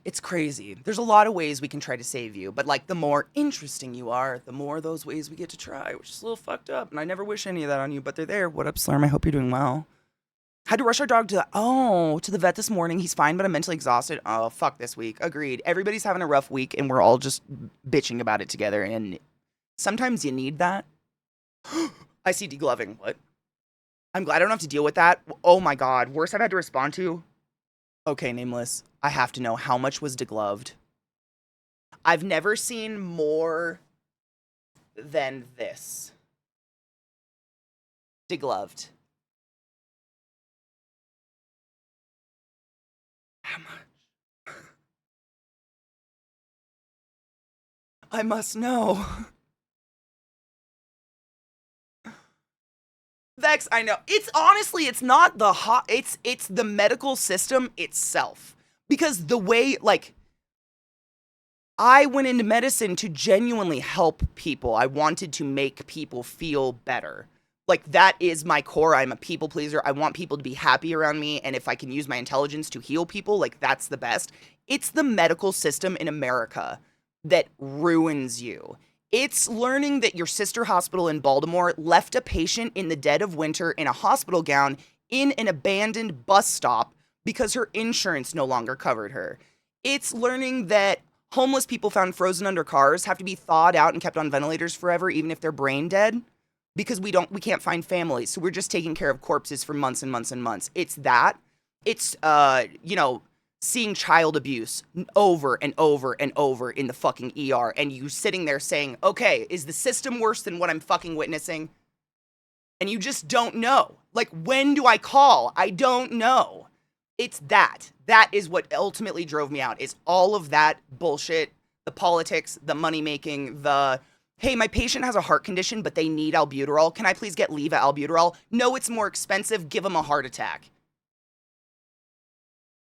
[SPEAKER 1] It's crazy. There's a lot of ways we can try to save you, but, like, the more interesting you are, the more those ways we get to try, which is a little fucked up, and I never wish any of that on you, but they're there. What up, Slurm? I hope you're doing well. Had to rush our dog to the vet this morning. He's fine, but I'm mentally exhausted. Oh, fuck this week. Agreed. Everybody's having a rough week, and we're all just bitching about it together, and sometimes you need that. I see degloving. What? I'm glad I don't have to deal with that. Oh my God. Worst I've had to respond to? Okay, nameless. I have to know, how much was degloved? I've never seen more than this. Degloved. How much? I must know. Vex, I know. It's honestly, it's not the it's the medical system itself. Because the way, like, I went into medicine to genuinely help people. I wanted to make people feel better. Like, that is my core. I'm a people pleaser. I want people to be happy around me. And if I can use my intelligence to heal people, like, that's the best. It's the medical system in America that ruins you. It's learning that your sister hospital in Baltimore left a patient in the dead of winter in a hospital gown in an abandoned bus stop because her insurance no longer covered her. It's learning that homeless people found frozen under cars have to be thawed out and kept on ventilators forever, even if they're brain dead, because we can't find families. So we're just taking care of corpses for months and months and months. It's that. It's, seeing child abuse over and over and over in the fucking ER, and you sitting there saying, okay, is the system worse than what I'm fucking witnessing? And you just don't know. Like, when do I call? I don't know. It's that. That is what ultimately drove me out, is all of that bullshit, the politics, the money making, the, hey, my patient has a heart condition, but they need albuterol. Can I please get Leva albuterol? No, it's more expensive. Give them a heart attack.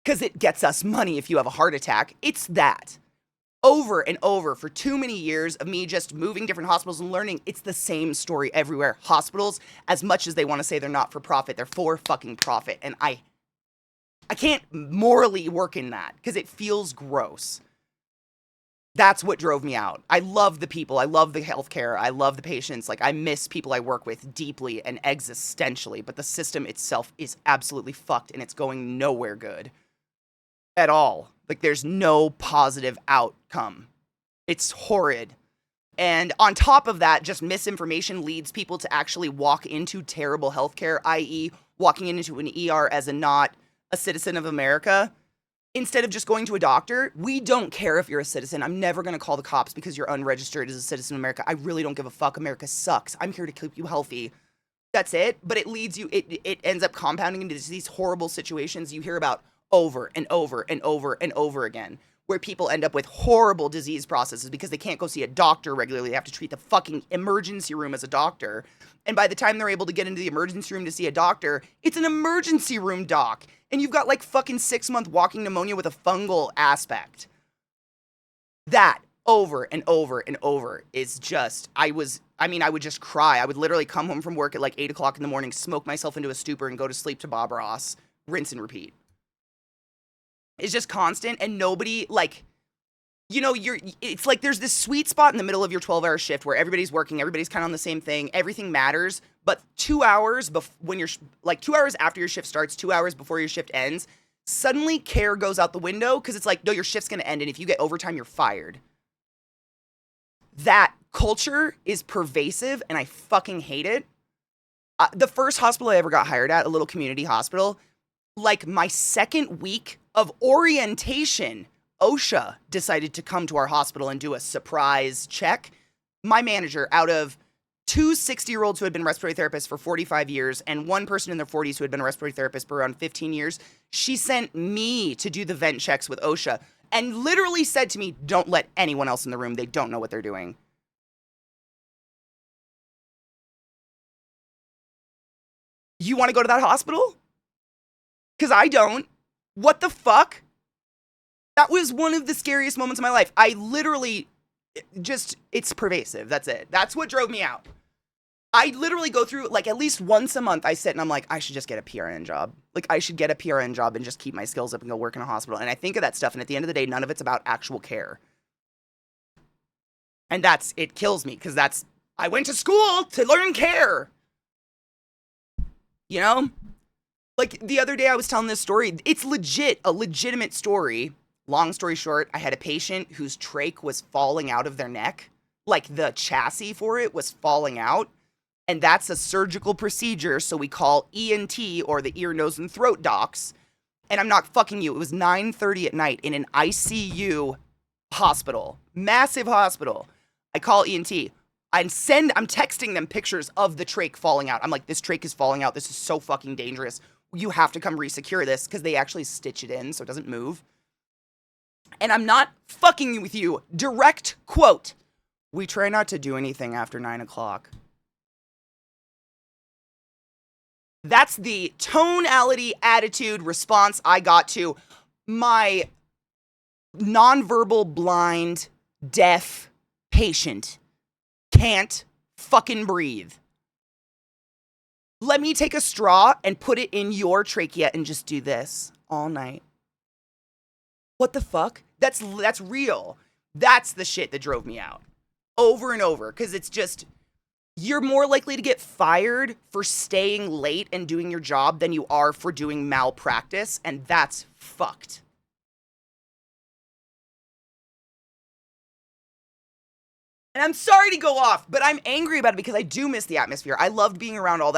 [SPEAKER 1] Because it gets us money if you have a heart attack. It's that. Over and over for too many years of me just moving different hospitals and learning, it's the same story everywhere. Hospitals, as much as they want to say they're not for profit, they're for fucking profit. And I can't morally work in that because it feels gross. That's what drove me out. I love the people. I love the healthcare. I love the patients. Like, I miss people I work with deeply and existentially, but the system itself is absolutely fucked and it's going nowhere good at all. Like, there's no positive outcome. It's horrid. And on top of that, just misinformation leads people to actually walk into terrible healthcare, i.e., walking into an ER as not a citizen of America. Instead of just going to a doctor, we don't care if you're a citizen. I'm never going to call the cops because you're unregistered as a citizen of America. I really don't give a fuck. America sucks. I'm here to keep you healthy. That's it. But it leads you, it ends up compounding into these horrible situations you hear about over and over and over and over again, where people end up with horrible disease processes because they can't go see a doctor regularly. They have to treat the fucking emergency room as a doctor. And by the time they're able to get into the emergency room to see a doctor, it's an emergency room doc. And you've got like fucking 6-month walking pneumonia with a fungal aspect. That over and over and over is just, I would just cry. I would literally come home from work at like 8 o'clock in the morning, smoke myself into a stupor and go to sleep to Bob Ross, rinse and repeat. It's just constant, and nobody, like, you know, it's like there's this sweet spot in the middle of your 12-hour shift where everybody's working, everybody's kind of on the same thing, everything matters, but 2 hours when you're, like, 2 hours after your shift starts, 2 hours before your shift ends, suddenly care goes out the window because it's like, no, your shift's going to end, and if you get overtime, you're fired. That culture is pervasive, and I fucking hate it. The first hospital I ever got hired at, a little community hospital, like my second week of orientation, OSHA decided to come to our hospital and do a surprise check. My manager, out of two 60-year-olds who had been respiratory therapists for 45 years and one person in their 40s who had been a respiratory therapist for around 15 years, she sent me to do the vent checks with OSHA and literally said to me, don't let anyone else in the room. They don't know what they're doing. You want to go to that hospital? Because I don't. What the fuck? That was one of the scariest moments of my life. I literally just, it's pervasive. That's it. That's what drove me out. I literally go through, like, at least once a month, I sit and I'm like, I should just get a PRN job. Like, I should get a PRN job and just keep my skills up and go work in a hospital. And I think of that stuff, and at the end of the day, none of it's about actual care. And it kills me, because I went to school to learn care. You know? Like, the other day I was telling this story. It's legit, a legitimate story. Long story short, I had a patient whose trach was falling out of their neck. Like, the chassis for it was falling out. And that's a surgical procedure, so we call ENT, or the ear, nose, and throat docs. And I'm not fucking you. It was 9:30 at night in an ICU hospital. Massive hospital. I call ENT. I'm texting them pictures of the trach falling out. I'm like, this trach is falling out. This is so fucking dangerous. You have to come resecure this, because they actually stitch it in so it doesn't move. And I'm not fucking with you. Direct quote. We try not to do anything after 9 o'clock. That's the tonality, attitude, response I got to my nonverbal, blind, deaf patient. Can't fucking breathe. Let me take a straw and put it in your trachea and just do this all night. What the fuck? That's real. That's the shit that drove me out. Over and over. Because it's just, you're more likely to get fired for staying late and doing your job than you are for doing malpractice. And that's fucked. And I'm sorry to go off, but I'm angry about it because I do miss the atmosphere. I loved being around all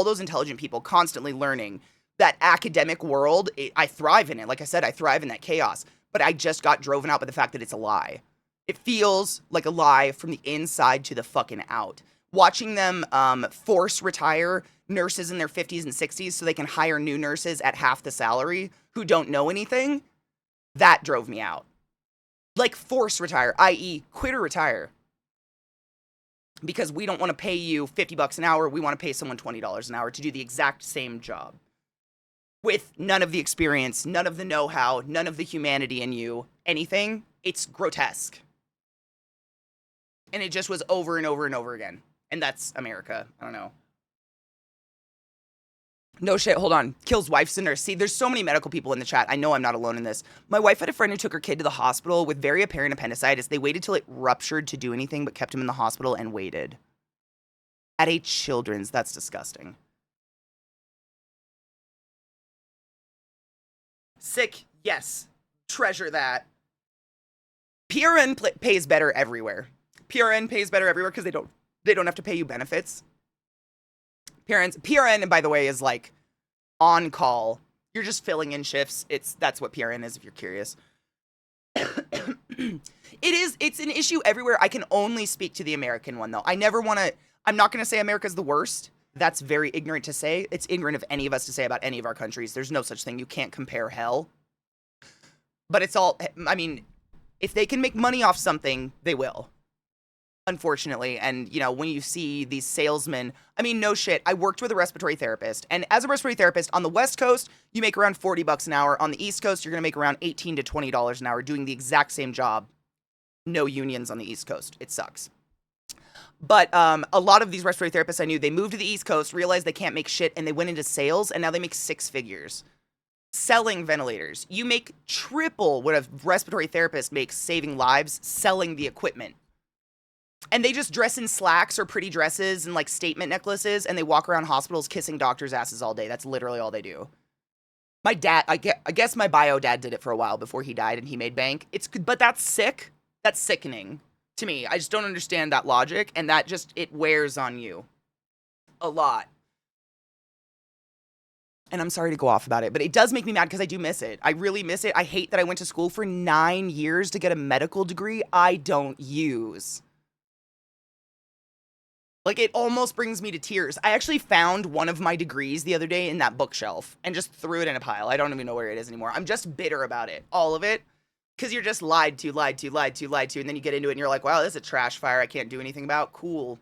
[SPEAKER 1] those intelligent people constantly learning. That academic world, I thrive in it. Like I said, I thrive in that chaos. But I just got driven out by the fact that it's a lie. It feels like a lie from the inside to the fucking out. Watching them force retire nurses in their 50s and 60s so they can hire new nurses at half the salary who don't know anything, that drove me out. Like force retire, i.e. quit or retire. Because we don't want to pay you $50 an hour. We want to pay someone $20 an hour to do the exact same job. With none of the experience, none of the know-how, none of the humanity in you, anything. It's grotesque. And it just was over and over and over again. And that's America. I don't know. No shit, hold on. Kill's wife's a nurse. See, there's so many medical people in the chat. I know I'm not alone in this. My wife had a friend who took her kid to the hospital with very apparent appendicitis. They waited till it ruptured to do anything, but kept him in the hospital and waited. At a children's, that's disgusting. Sick, yes. Treasure that. PRN pays better everywhere. PRN pays better everywhere because they don't have to pay you benefits. PRN, by the way, is like on call. You're just filling in shifts. That's what PRN is if you're curious. It's an issue everywhere. I can only speak to the American one though. I'm not going to say America's the worst. That's very ignorant to say. It's ignorant of any of us to say about any of our countries. There's no such thing. You can't compare hell. But it's all, I mean, if they can make money off something, they will. Unfortunately. And, you know, when you see these salesmen, I mean, no shit. I worked with a respiratory therapist. And as a respiratory therapist, on the West Coast, you make around $40 an hour. On the East Coast, you're going to make around $18 to $20 an hour doing the exact same job. No unions on the East Coast. It sucks. But a lot of these respiratory therapists I knew, they moved to the East Coast, realized they can't make shit, and they went into sales, and now they make six figures. Selling ventilators. You make triple what a respiratory therapist makes saving lives, selling the equipment. And they just dress in slacks or pretty dresses and like statement necklaces, and they walk around hospitals kissing doctors' asses all day. That's literally all they do. My dad, I guess my bio dad did it for a while before he died and he made bank. But that's sick. That's sickening to me. I just don't understand that logic, and that just, it wears on you a lot. And I'm sorry to go off about it, but it does make me mad because I do miss it. I really miss it. I hate that I went to school for 9 years to get a medical degree I don't use. Like, it almost brings me to tears. I actually found one of my degrees the other day in that bookshelf and just threw it in a pile. I don't even know where it is anymore. I'm just bitter about it. All of it. Because you're just lied to. And then you get into it and you're like, wow, this is a trash fire I can't do anything about. Cool.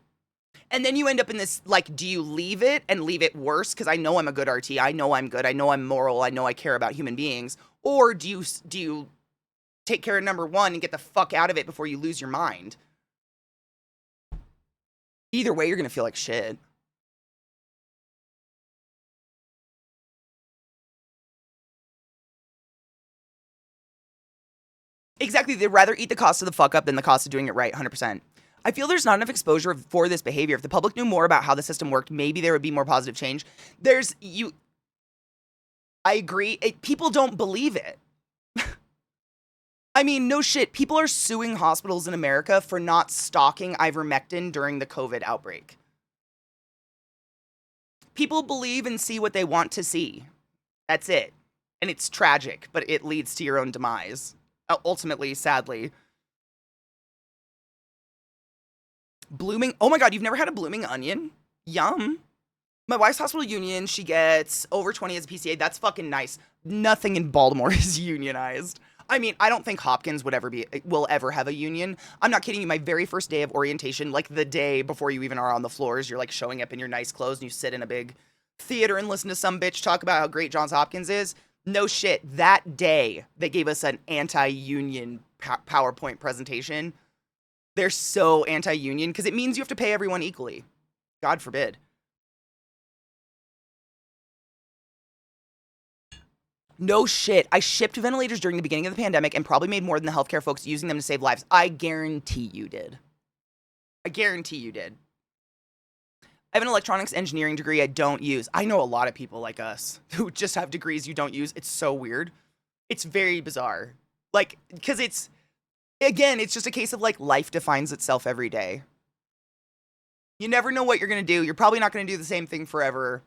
[SPEAKER 1] And then you end up in this, like, do you leave it and leave it worse? Because I know I'm a good RT. I know I'm good. I know I'm moral. I know I care about human beings. Or do you take care of number one and get the fuck out of it before you lose your mind? Either way, you're going to feel like shit. Exactly. They'd rather eat the cost of the fuck up than the cost of doing it right, 100%. I feel there's not enough exposure for this behavior. If the public knew more about how the system worked, maybe there would be more positive change. I agree. People don't believe it. I mean, no shit. People are suing hospitals in America for not stocking ivermectin during the COVID outbreak. People believe and see what they want to see. That's it. And it's tragic, but it leads to your own demise. Ultimately, sadly. Blooming. Oh my God, you've never had a blooming onion? Yum. My wife's hospital union, she gets over 20 as a PCA. That's fucking nice. Nothing in Baltimore is unionized. I mean, I don't think Hopkins will ever have a union. I'm not kidding you. My very first day of orientation, like the day before you even are on the floors, you're like showing up in your nice clothes and you sit in a big theater and listen to some bitch talk about how great Johns Hopkins is. No shit. That day, they gave us an anti-union PowerPoint presentation. They're so anti-union because it means you have to pay everyone equally. God forbid. No shit. I shipped ventilators during the beginning of the pandemic and probably made more than the healthcare folks using them to save lives. I guarantee you did. I guarantee you did. I have an electronics engineering degree I don't use. I know a lot of people like us who just have degrees you don't use. It's so weird. It's very bizarre. Like, because it's just a case of like life defines itself every day. You never know what you're going to do. You're probably not going to do the same thing forever.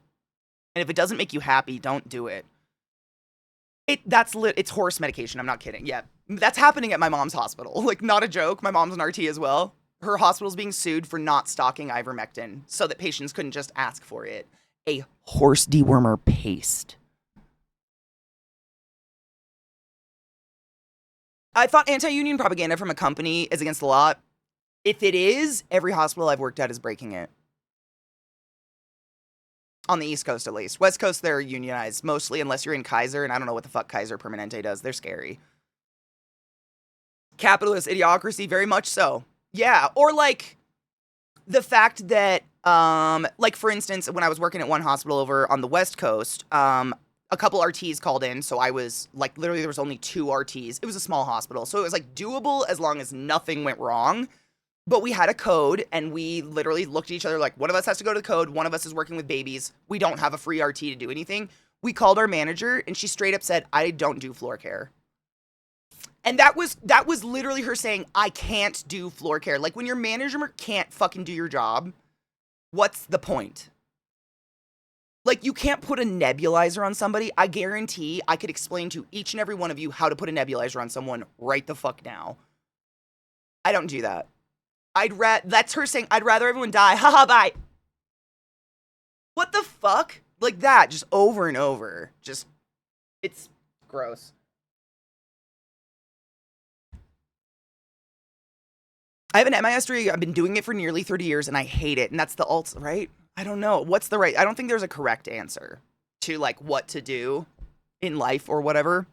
[SPEAKER 1] And if it doesn't make you happy, don't do it. It's horse medication. I'm not kidding. Yeah. That's happening at my mom's hospital. Like, not a joke. My mom's an RT as well. Her hospital's being sued for not stocking ivermectin so that patients couldn't just ask for it. A horse dewormer paste. I thought anti-union propaganda from a company is against the law. If it is, every hospital I've worked at is breaking it. On the East Coast, at least. West Coast, they're unionized, mostly, unless you're in Kaiser, and I don't know what the fuck Kaiser Permanente does. They're scary. Capitalist idiocracy, very much so. Yeah, or like the fact that, like for instance, when I was working at one hospital over on the West Coast, a couple RTs called in, so I was like, literally there was only 2 RTs. It was a small hospital, so it was like doable as long as nothing went wrong. But we had a code, and we literally looked at each other like, one of us has to go to the code, one of us is working with babies, we don't have a free RT to do anything. We called our manager, and she straight up said, I don't do floor care. And that was literally her saying, I can't do floor care. Like, when your manager can't fucking do your job, what's the point? Like, you can't put a nebulizer on somebody. I guarantee I could explain to each and every one of you how to put a nebulizer on someone right the fuck now. I don't do that. That's her saying, I'd rather everyone die. Haha, bye. What the fuck? Like that, just over and over. Just, it's gross. I have an MIS degree. I've been doing it for nearly 30 years, and I hate it. And that's the alt, right? I don't know. What's the right? I don't think there's a correct answer to, like, what to do in life or whatever.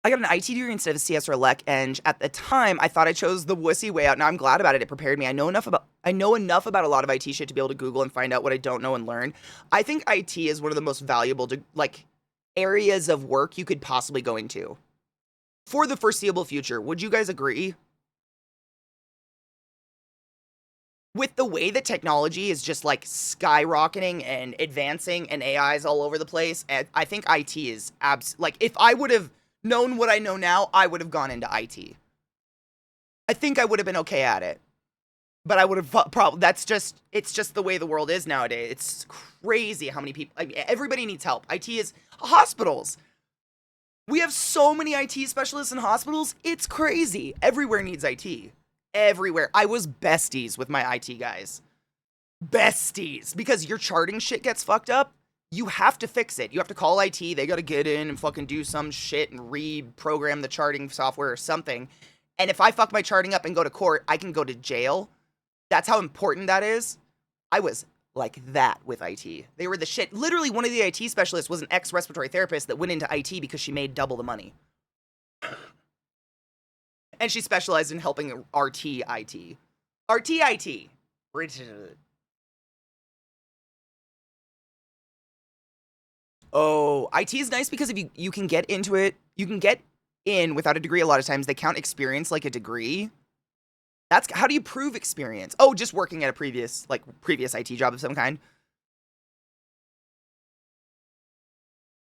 [SPEAKER 1] I got an IT degree instead of a CS or a LEC, and at the time, I thought I chose the wussy way out. Now I'm glad about it. It prepared me. I know enough about a lot of IT shit to be able to Google and find out what I don't know and learn. I think IT is one of the most valuable, areas of work you could possibly go into for the foreseeable future. Would you guys agree? With the way that technology is just like skyrocketing and advancing and AI's all over the place, I think IT is if I would have known what I know now, I would have gone into IT. I think I would have been okay at it. But I would have probably, it's just the way the world is nowadays. It's crazy how many people, everybody needs help. IT is hospitals. We have so many IT specialists in hospitals. It's crazy. Everywhere needs IT. Everywhere. I was besties with my IT guys. Besties. Because your charting shit gets fucked up. You have to fix it. You have to call IT. They got to get in and fucking do some shit and reprogram the charting software or something. And if I fuck my charting up and go to court, I can go to jail. That's how important that is. I was like that with IT. They were the shit. Literally, one of the IT specialists was an ex-respiratory therapist that went into IT because she made double the money. And she specialized in helping RT-IT. RT-IT. Oh, IT is nice because if you can get into it, you can get in without a degree a lot of times. They count experience like a degree. That's, how do you prove experience? Oh, just working at a previous IT job of some kind.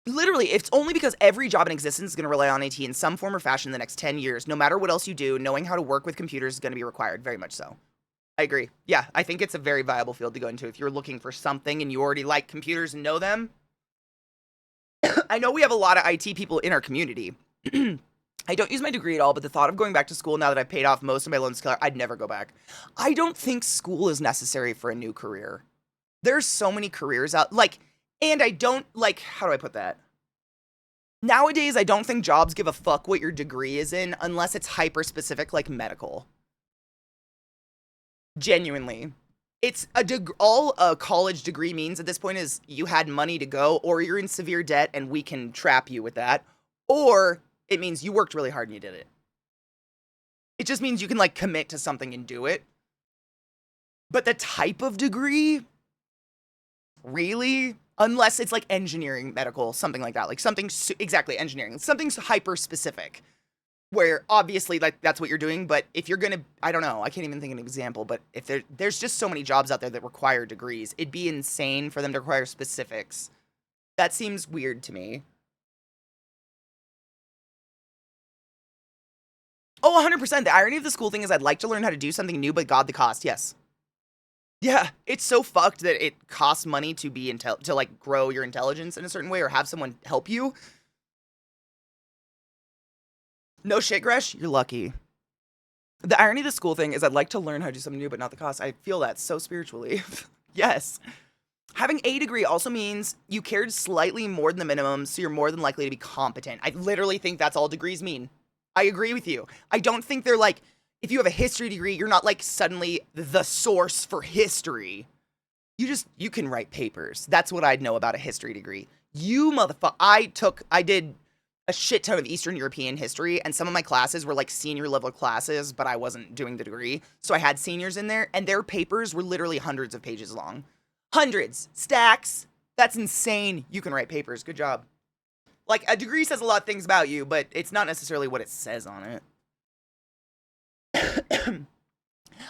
[SPEAKER 1] Literally, it's only because every job in existence is going to rely on IT in some form or fashion in the next 10 years. No matter what else you do, knowing how to work with computers is going to be required. Very much so. I agree. Yeah, I think it's a very viable field to go into if you're looking for something and you already like computers and know them. I know we have a lot of IT people in our community. I don't use my degree at all, but the thought of going back to school now that I've paid off most of my loans, I'd never go back. I don't think school is necessary for a new career. There's so many careers out, and I don't, how do I put that? Nowadays, I don't think jobs give a fuck what your degree is in unless it's hyper-specific, like medical. Genuinely. It's all a college degree means at this point is you had money to go, or you're in severe debt and we can trap you with that, or it means you worked really hard and you did it. It just means you can, commit to something and do it. But the type of degree, really? Unless it's engineering, medical, something like that. Exactly, engineering. Something's hyper-specific. Where, obviously, that's what you're doing. But if you're gonna, I don't know, I can't even think of an example. But if there's just so many jobs out there that require degrees. It'd be insane for them to require specifics. That seems weird to me. Oh, 100%. The irony of the school thing is I'd like to learn how to do something new, but God, the cost, yes. Yeah, it's so fucked that it costs money to be to grow your intelligence in a certain way or have someone help you. No shit, Gresh, you're lucky. The irony of the school thing is I'd like to learn how to do something new, but not the cost. I feel that so spiritually. Yes. Having a degree also means you cared slightly more than the minimum, so you're more than likely to be competent. I literally think that's all degrees mean. I agree with you. I don't think they're like, if you have a history degree, you're not like suddenly the source for history. You can write papers. That's what I'd know about a history degree. You motherfucker. I did a shit ton of Eastern European history, and some of my classes were like senior level classes, but I wasn't doing the degree. So I had seniors in there, and their papers were literally hundreds of pages long. Hundreds. Stacks. That's insane. You can write papers. Good job. Like, a degree says a lot of things about you, but it's not necessarily what it says on it.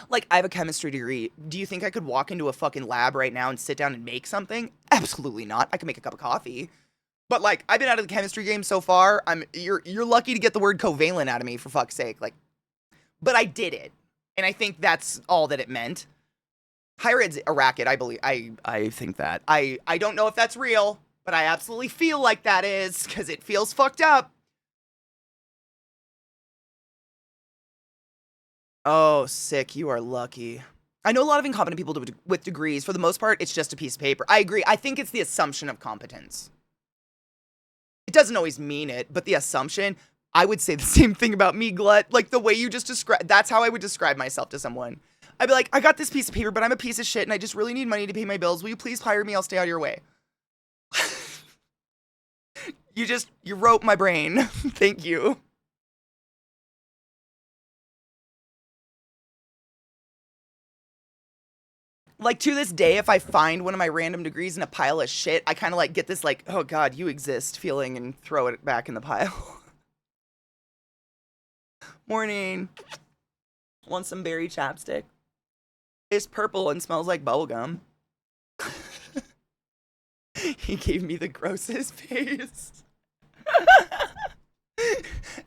[SPEAKER 1] Like, I have a chemistry degree. Do you think I could walk into a fucking lab right now and sit down and make something? Absolutely not. I can make a cup of coffee. But like, I've been out of the chemistry game so far. You're lucky to get the word covalent out of me, for fuck's sake. Like, but I did it, and I think that's all that it meant. Higher ed's a racket, I believe. I think that. I don't know if that's real, but I absolutely feel like that is, because it feels fucked up. Oh, sick. You are lucky. I know a lot of incompetent people with degrees. For the most part, it's just a piece of paper. I agree. I think it's the assumption of competence. It doesn't always mean it, but the assumption, I would say the same thing about me, Glut. Like, the way you just described, that's how I would describe myself to someone. I'd be like, I got this piece of paper, but I'm a piece of shit, and I just really need money to pay my bills. Will you please hire me? I'll stay out of your way. You wrote my brain. Thank you. Like, to this day, if I find one of my random degrees in a pile of shit, I kind of like get this like, oh god, you exist feeling and throw it back in the pile. Morning. Want some berry chapstick? It's purple and smells like bubblegum. He gave me the grossest face.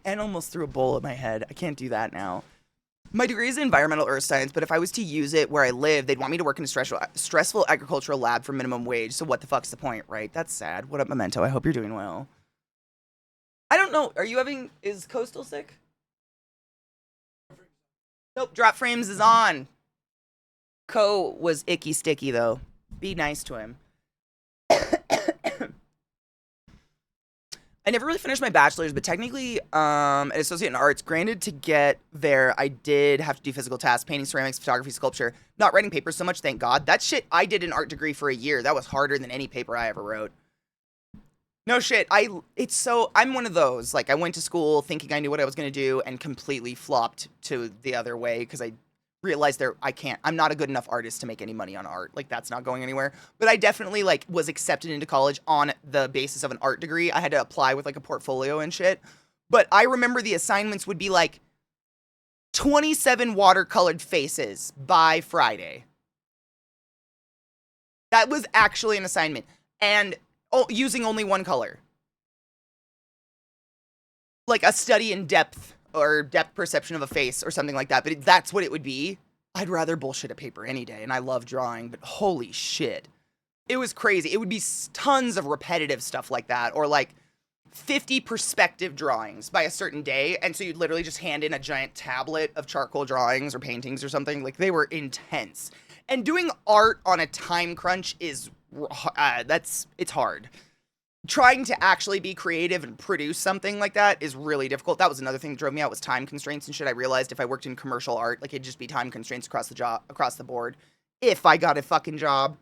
[SPEAKER 1] And almost threw a bowl at my head. I can't do that now. My degree is in environmental earth science, but if I was to use it where I live, they'd want me to work in a stressful agricultural lab for minimum wage, so what the fuck's the point, right? That's sad. What up, Memento? I hope you're doing well. I don't know. Is Coastal sick? Nope, Drop Frames is on. Co was icky sticky, though. Be nice to him. I never really finished my bachelor's, but technically, an associate in arts. Granted, to get there, I did have to do physical tasks, painting, ceramics, photography, sculpture, not writing papers so much, thank God. That shit, I did an art degree for a year. That was harder than any paper I ever wrote. No shit, I'm one of those, like, I went to school thinking I knew what I was going to do and completely flopped to the other way because I realized I'm not a good enough artist to make any money on art. Like, that's not going anywhere. But I definitely, like, was accepted into college on the basis of an art degree. I had to apply with, like, a portfolio and shit. But I remember the assignments would be, like, 27 watercolored faces by Friday. That was actually an assignment. And using only one color. Like, a study in depth or depth perception of a face or something like that, but that's what it would be. I'd rather bullshit a paper any day, and I love drawing, but holy shit. It was crazy. It would be tons of repetitive stuff like that, or like 50 perspective drawings by a certain day, and so you'd literally just hand in a giant tablet of charcoal drawings or paintings or something. Like, they were intense. And doing art on a time crunch is, it's hard. Trying to actually be creative and produce something like that is really difficult. That was another thing that drove me out, was time constraints and shit. I realized if I worked in commercial art, like, it'd just be time constraints across the board. If I got a fucking job.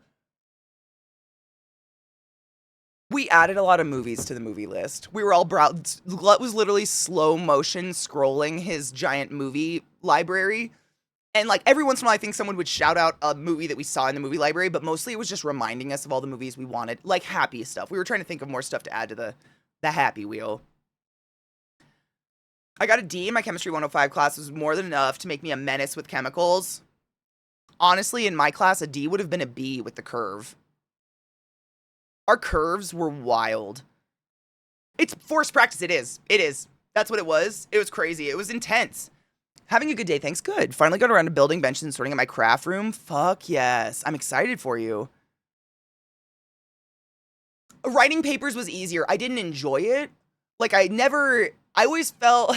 [SPEAKER 1] We added a lot of movies to the movie list. We were all Glut was literally slow motion scrolling his giant movie library. And, like, every once in a while, I think someone would shout out a movie that we saw in the movie library, but mostly it was just reminding us of all the movies we wanted. Like, happy stuff. We were trying to think of more stuff to add to the happy wheel. I got a D in my Chemistry 105 class. It was more than enough to make me a menace with chemicals. Honestly, in my class, a D would have been a B with the curve. Our curves were wild. It's forced practice. It is. It is. That's what it was. It was crazy. It was intense. Having a good day, thanks. Good. Finally got around to building benches and sorting out my craft room. Fuck yes. I'm excited for you. Writing papers was easier. I didn't enjoy it. Like, I always felt,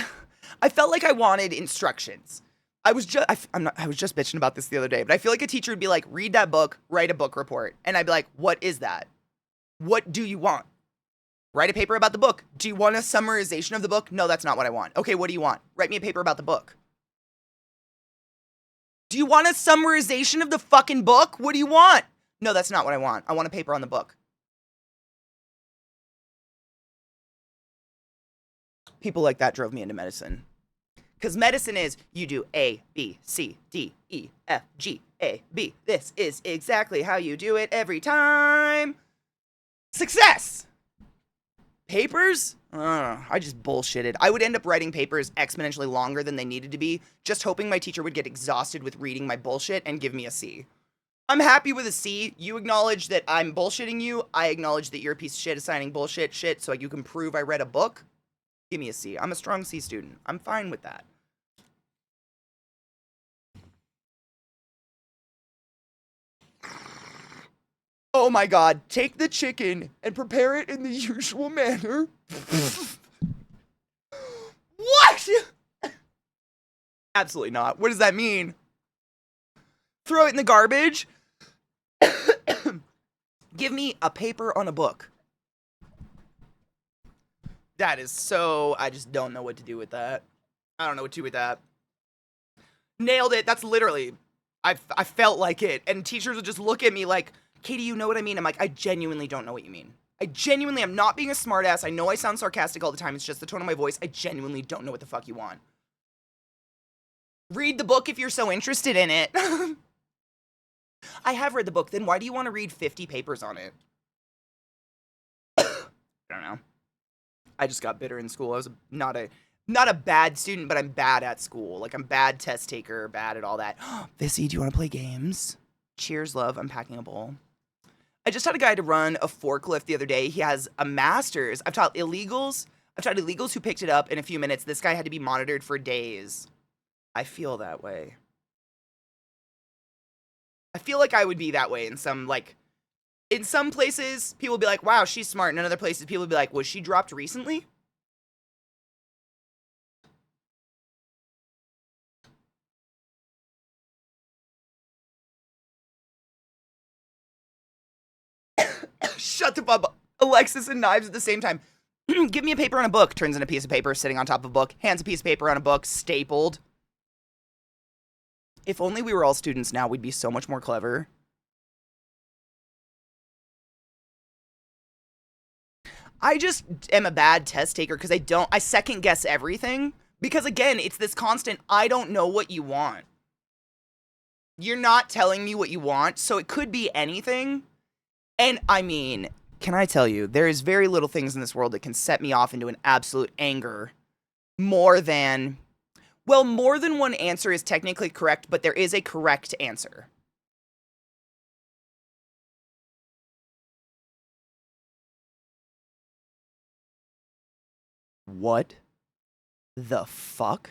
[SPEAKER 1] I felt like I wanted instructions. I was just bitching about this the other day, but I feel like a teacher would be like, read that book, write a book report. And I'd be like, what is that? What do you want? Write a paper about the book. Do you want a summarization of the book? No, that's not what I want. Okay, what do you want? Write me a paper about the book. Do you want a summarization of the fucking book? What do you want? No, that's not what I want. I want a paper on the book. People like that drove me into medicine. Because medicine is, you do A, B, C, D, E, F, G, A, B. This is exactly how you do it every time. Success! Papers? I just bullshitted. I would end up writing papers exponentially longer than they needed to be, just hoping my teacher would get exhausted with reading my bullshit and give me a C. I'm happy with a C. You acknowledge that I'm bullshitting you. I acknowledge that you're a piece of shit assigning bullshit shit so you can prove I read a book. Give me a C. I'm a strong C student. I'm fine with that. Oh my god, take the chicken and prepare it in the usual manner. What? Absolutely not. What does that mean? Throw it in the garbage? Give me a paper on a book. That is so... I just don't know what to do with that. I don't know what to do with that. Nailed it. That's literally... I felt like it. And teachers would just look at me like, Katie, you know what I mean? I'm like, I genuinely don't know what you mean. I genuinely am not being a smartass. I know I sound sarcastic all the time. It's just the tone of my voice. I genuinely don't know what the fuck you want. Read the book if you're so interested in it. I have read the book. Then why do you want to read 50 papers on it? I don't know. I just got bitter in school. I was not a bad student, but I'm bad at school. Like, I'm bad test taker, bad at all that. Vissy, do you want to play games? Cheers, love. I'm packing a bowl. I just had a guy to run a forklift the other day. He has a master's. I've taught illegals who picked it up in a few minutes. This guy had to be monitored for days. I feel that way. I feel like I would be that way in some places, people would be like, wow, she's smart. And in other places, people would be like, was she dropped recently? Shut the fuck up. Alexis and Knives at the same time. Give me a paper on a book. Turns in a piece of paper sitting on top of a book. Hands a piece of paper on a book, stapled. If only we were all students now, we'd be so much more clever. I just am a bad test taker because I second guess everything. Because again, it's this constant, I don't know what you want. You're not telling me what you want, so it could be anything. And I mean, can I tell you, there is very little things in this world that can set me off into an absolute anger more than one answer is technically correct, but there is a correct answer. What the fuck?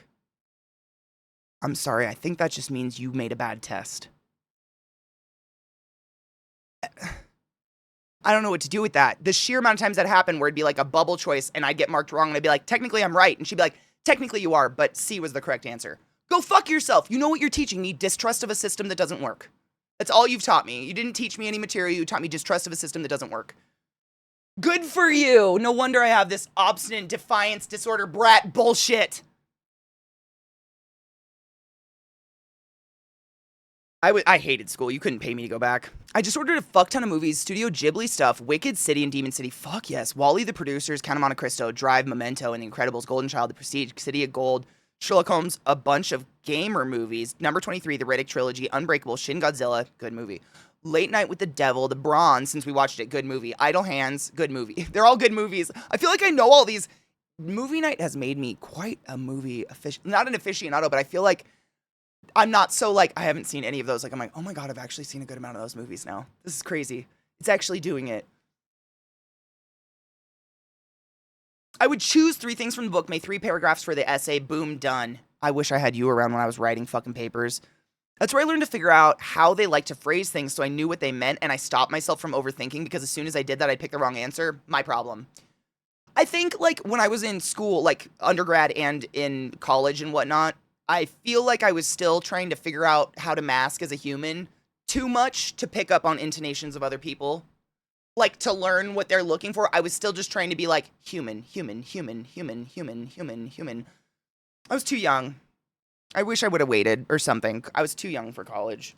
[SPEAKER 1] I'm sorry, I think that just means you made a bad test. I don't know what to do with that. The sheer amount of times that happened where it'd be like a bubble choice and I'd get marked wrong and I'd be like, technically I'm right. And she'd be like, technically you are, but C was the correct answer. Go fuck yourself. You know what you're teaching me, distrust of a system that doesn't work. That's all you've taught me. You didn't teach me any material. You taught me distrust of a system that doesn't work. Good for you. No wonder I have this obstinate defiance disorder brat bullshit. I hated school. You couldn't pay me to go back. I just ordered a fuck ton of movies, Studio Ghibli stuff, Wicked City and Demon City. Fuck yes. Wall-E, The Producers, Count of Monte Cristo, Drive, Memento, and The Incredibles, Golden Child, The Prestige, City of Gold, Sherlock Holmes, a bunch of gamer movies, Number 23, The Riddick Trilogy, Unbreakable, Shin Godzilla, good movie. Late Night with the Devil, The Bronze, since we watched it, good movie. Idle Hands, good movie. They're all good movies. I feel like I know all these. Movie night has made me quite a movie not an aficionado, but I feel like I'm not so like, I haven't seen any of those. Like, I'm like, oh my God, I've actually seen a good amount of those movies now. This is crazy. It's actually doing it. I would choose 3 things from the book, make 3 paragraphs for the essay, boom, done. I wish I had you around when I was writing fucking papers. That's where I learned to figure out how they like to phrase things so I knew what they meant and I stopped myself from overthinking because as soon as I did that, I'd pick the wrong answer. My problem. I think, like, when I was in school, like, undergrad and in college and whatnot, I feel like I was still trying to figure out how to mask as a human too much to pick up on intonations of other people. like to learn what they're looking for. I was still just trying to be like human, human, human, human, human, human, human. I was too young. I wish I would have waited or something. I was too young for college.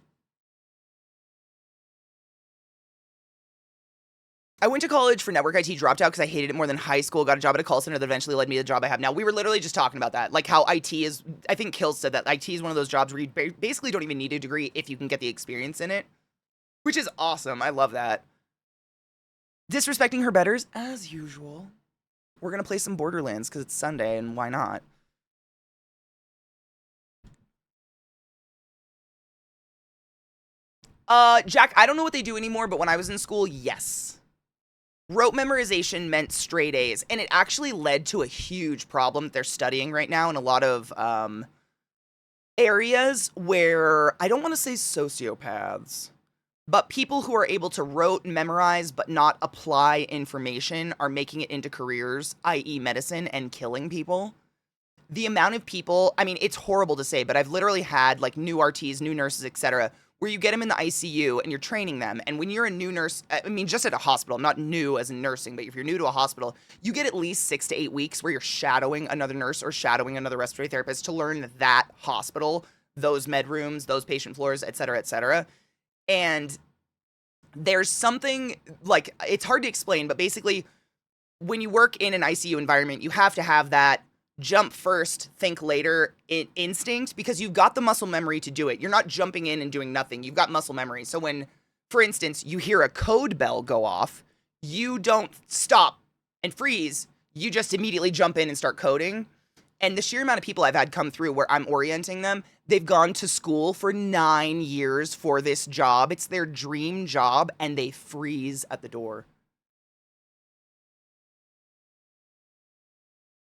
[SPEAKER 1] I went to college for network IT, dropped out because I hated it more than high school, got a job at a call center that eventually led me to the job I have now. We were literally just talking about that. Like how IT is, I think Kill said that IT is one of those jobs where you basically don't even need a degree if you can get the experience in it, which is awesome. I love that. Disrespecting her betters, as usual. We're going to play some Borderlands because it's Sunday and why not? Jack, I don't know what they do anymore, but when I was in school, yes. Rote memorization meant straight A's, and it actually led to a huge problem that they're studying right now in a lot of areas where, I don't want to say sociopaths, but people who are able to rote and memorize but not apply information are making it into careers, i.e. medicine, and killing people. The amount of people, I mean, it's horrible to say, but I've literally had like new RTs, new nurses, etc., where you get them in the ICU and you're training them. And when you're a new nurse, I mean, just at a hospital, not new as in nursing, but if you're new to a hospital, you get at least 6 to 8 weeks where you're shadowing another nurse or shadowing another respiratory therapist to learn that hospital, those med rooms, those patient floors, et cetera, et cetera. And there's something like, it's hard to explain, but basically when you work in an ICU environment, you have to have that jump first, think later instinct because you've got the muscle memory to do it. You're not jumping in and doing nothing. You've got muscle memory. So when, for instance, you hear a code bell go off, you don't stop and freeze. You just immediately jump in and start coding. And the sheer amount of people I've had come through where I'm orienting them, they've gone to school for 9 years for this job. It's their dream job, and they freeze at the door.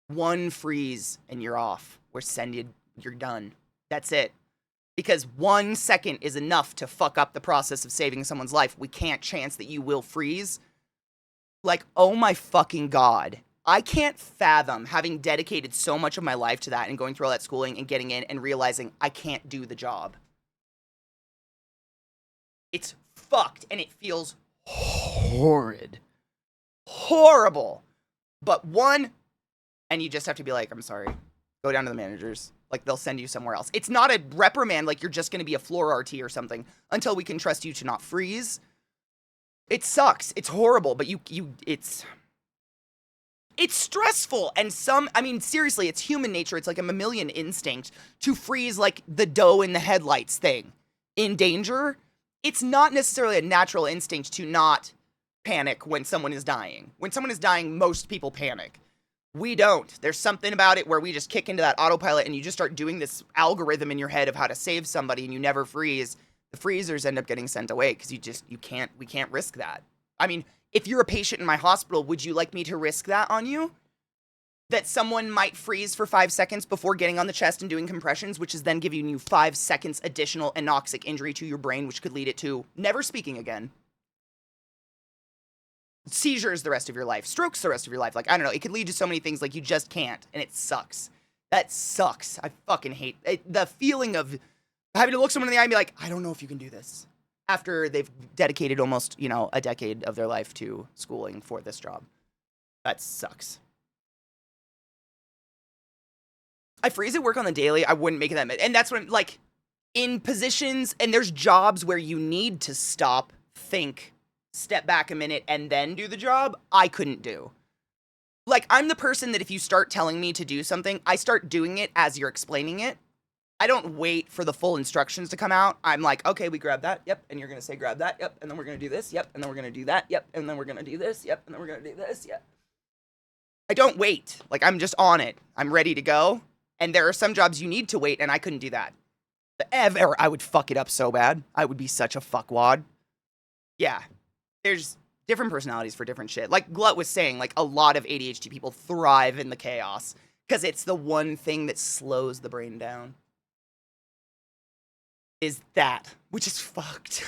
[SPEAKER 1] One freeze and you're off. We're sending you're done. That's it. Because 1 second is enough to fuck up the process of saving someone's life. We can't chance that you will freeze. Like, oh my fucking God. I can't fathom having dedicated so much of my life to that and going through all that schooling and getting in and realizing I can't do the job. It's fucked and it feels horrid. Horrible. But one, and you just have to be like, I'm sorry. Go down to the managers. Like, they'll send you somewhere else. It's not a reprimand like you're just going to be a floor RT or something until we can trust you to not freeze. It sucks. It's horrible, but it's stressful. And I mean, seriously, it's human nature. It's like a mammalian instinct to freeze like the doe in the headlights thing. In danger, it's not necessarily a natural instinct to not panic when someone is dying. When someone is dying, most people panic. We don't. There's something about it where we just kick into that autopilot and you just start doing this algorithm in your head of how to save somebody and you never freeze. The freezers end up getting sent away because we can't risk that. I mean, if you're a patient in my hospital, would you like me to risk that on you? That someone might freeze for 5 seconds before getting on the chest and doing compressions, which is then giving you 5 seconds additional anoxic injury to your brain, which could lead it to never speaking again. Seizures the rest of your life, strokes the rest of your life. Like, I don't know, it could lead to so many things, like, you just can't, and it sucks. That sucks. I fucking hate it. The feeling of having to look someone in the eye and be like, I don't know if you can do this. After they've dedicated almost, a decade of their life to schooling for this job. That sucks. I freeze at work on the daily, I wouldn't make it that, and that's when, like, in positions, and there's jobs where you need to stop, think, step back a minute and then do the job, I couldn't do. Like, I'm the person that if you start telling me to do something, I start doing it as you're explaining it. I don't wait for the full instructions to come out. I'm like, okay, we grab that, yep, and you're gonna say grab that, yep, and then we're gonna do this, yep, and then we're gonna do that, yep, and then we're gonna do this, yep, and then we're gonna do this, yep. I don't wait. Like, I'm just on it. I'm ready to go. And there are some jobs you need to wait, and I couldn't do that. I would fuck it up so bad. I would be such a fuckwad. Yeah. There's different personalities for different shit. Like Glut was saying, like, a lot of ADHD people thrive in the chaos because it's the one thing that slows the brain down. Is that, which is fucked.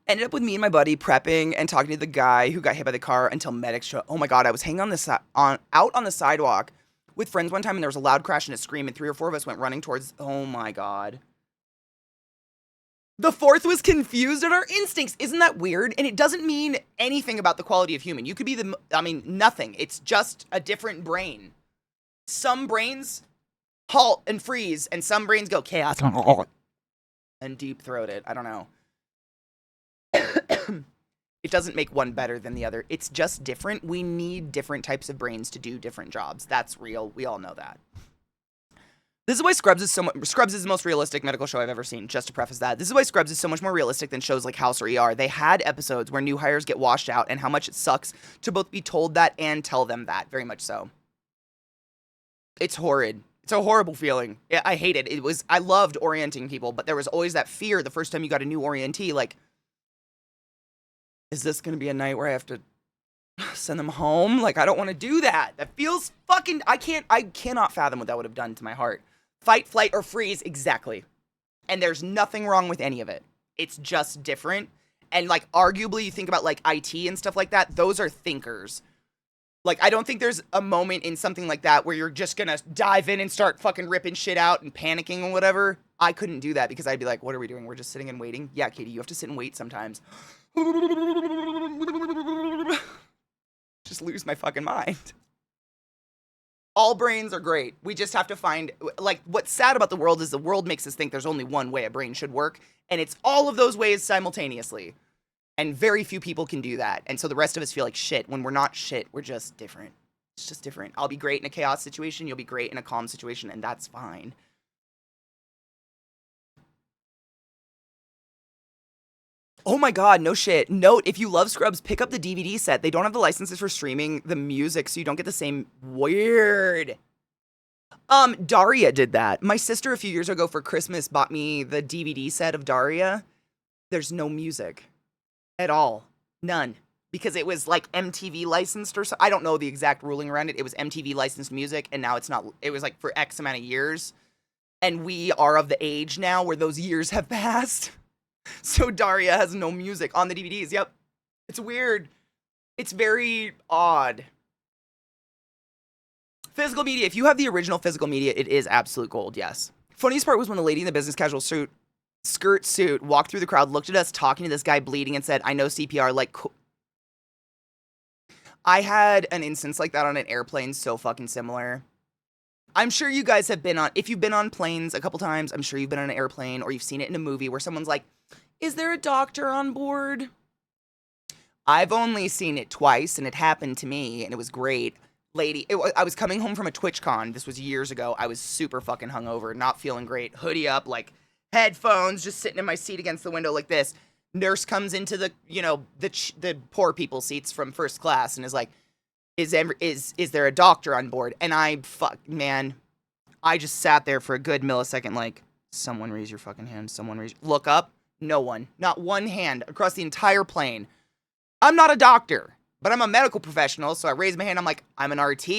[SPEAKER 1] Ended up with me and my buddy prepping and talking to the guy who got hit by the car until medics showed. Oh my God, I was hanging out on the sidewalk with friends one time and there was a loud crash and a scream and 3 or 4 of us went running towards. Oh my God. The fourth was confused at our instincts. Isn't that weird? And it doesn't mean anything about the quality of human. You could be nothing. It's just a different brain. Some brains halt and freeze, and some brains go chaos and deep-throated. I don't know. It doesn't make one better than the other. It's just different. We need different types of brains to do different jobs. That's real. We all know that. This is why Scrubs is the most realistic medical show I've ever seen, just to preface that. This is why Scrubs is so much more realistic than shows like House or ER. They had episodes where new hires get washed out and how much it sucks to both be told that and tell them that, very much so. It's horrid. It's a horrible feeling. I hate it. I loved orienting people, but there was always that fear the first time you got a new orientee, like, is this going to be a night where I have to send them home? Like, I don't want to do that. That feels fucking, I cannot fathom what that would have done to my heart. Fight, flight, or freeze, exactly. And there's nothing wrong with any of it. It's just different. And, like, arguably, you think about, like, IT and stuff like that, those are thinkers. Like, I don't think there's a moment in something like that where you're just gonna dive in and start fucking ripping shit out and panicking and whatever. I couldn't do that because I'd be like, what are we doing? We're just sitting and waiting? Yeah, Katie, you have to sit and wait sometimes. Just lose my fucking mind. All brains are great. We just have to find, like, what's sad about the world is the world makes us think there's only one way a brain should work, and it's all of those ways simultaneously. And very few people can do that. And so the rest of us feel like shit. When we're not shit, we're just different. It's just different. I'll be great in a chaos situation, you'll be great in a calm situation, and that's fine. Oh my god, no shit. Note, if you love Scrubs, pick up the DVD set. They don't have the licenses for streaming the music, so you don't get the same weird. Daria did that. My sister a few years ago for Christmas bought me the DVD set of Daria. There's no music at all. None. Because it was like MTV licensed or so. I don't know the exact ruling around it. It was MTV licensed music, and now it's not. It was like for X amount of years. And we are of the age now where those years have passed. So Daria has no music on the DVDs. Yep. It's weird. It's very odd. Physical media. If you have the original physical media, it is absolute gold, yes. Funniest part was when the lady in the business casual skirt suit walked through the crowd, looked at us talking to this guy bleeding and said, I know CPR, like, I had an instance like that on an airplane so fucking similar. I'm sure you guys have been on, if you've been on planes a couple times, I'm sure you've been on an airplane or you've seen it in a movie where someone's like, is there a doctor on board? I've only seen it twice and it happened to me and it was great. Lady, I was coming home from a TwitchCon. This was years ago. I was super fucking hungover, not feeling great. Hoodie up, like headphones, just sitting in my seat against the window like this. Nurse comes into the, you know, the poor people seats from first class and is like, is there a doctor on board? And I just sat there for a good millisecond like, someone raise your fucking hand, look up, no one, not one hand across the entire plane. I'm not a doctor, but I'm a medical professional, so I raise my hand, I'm like, I'm an RT,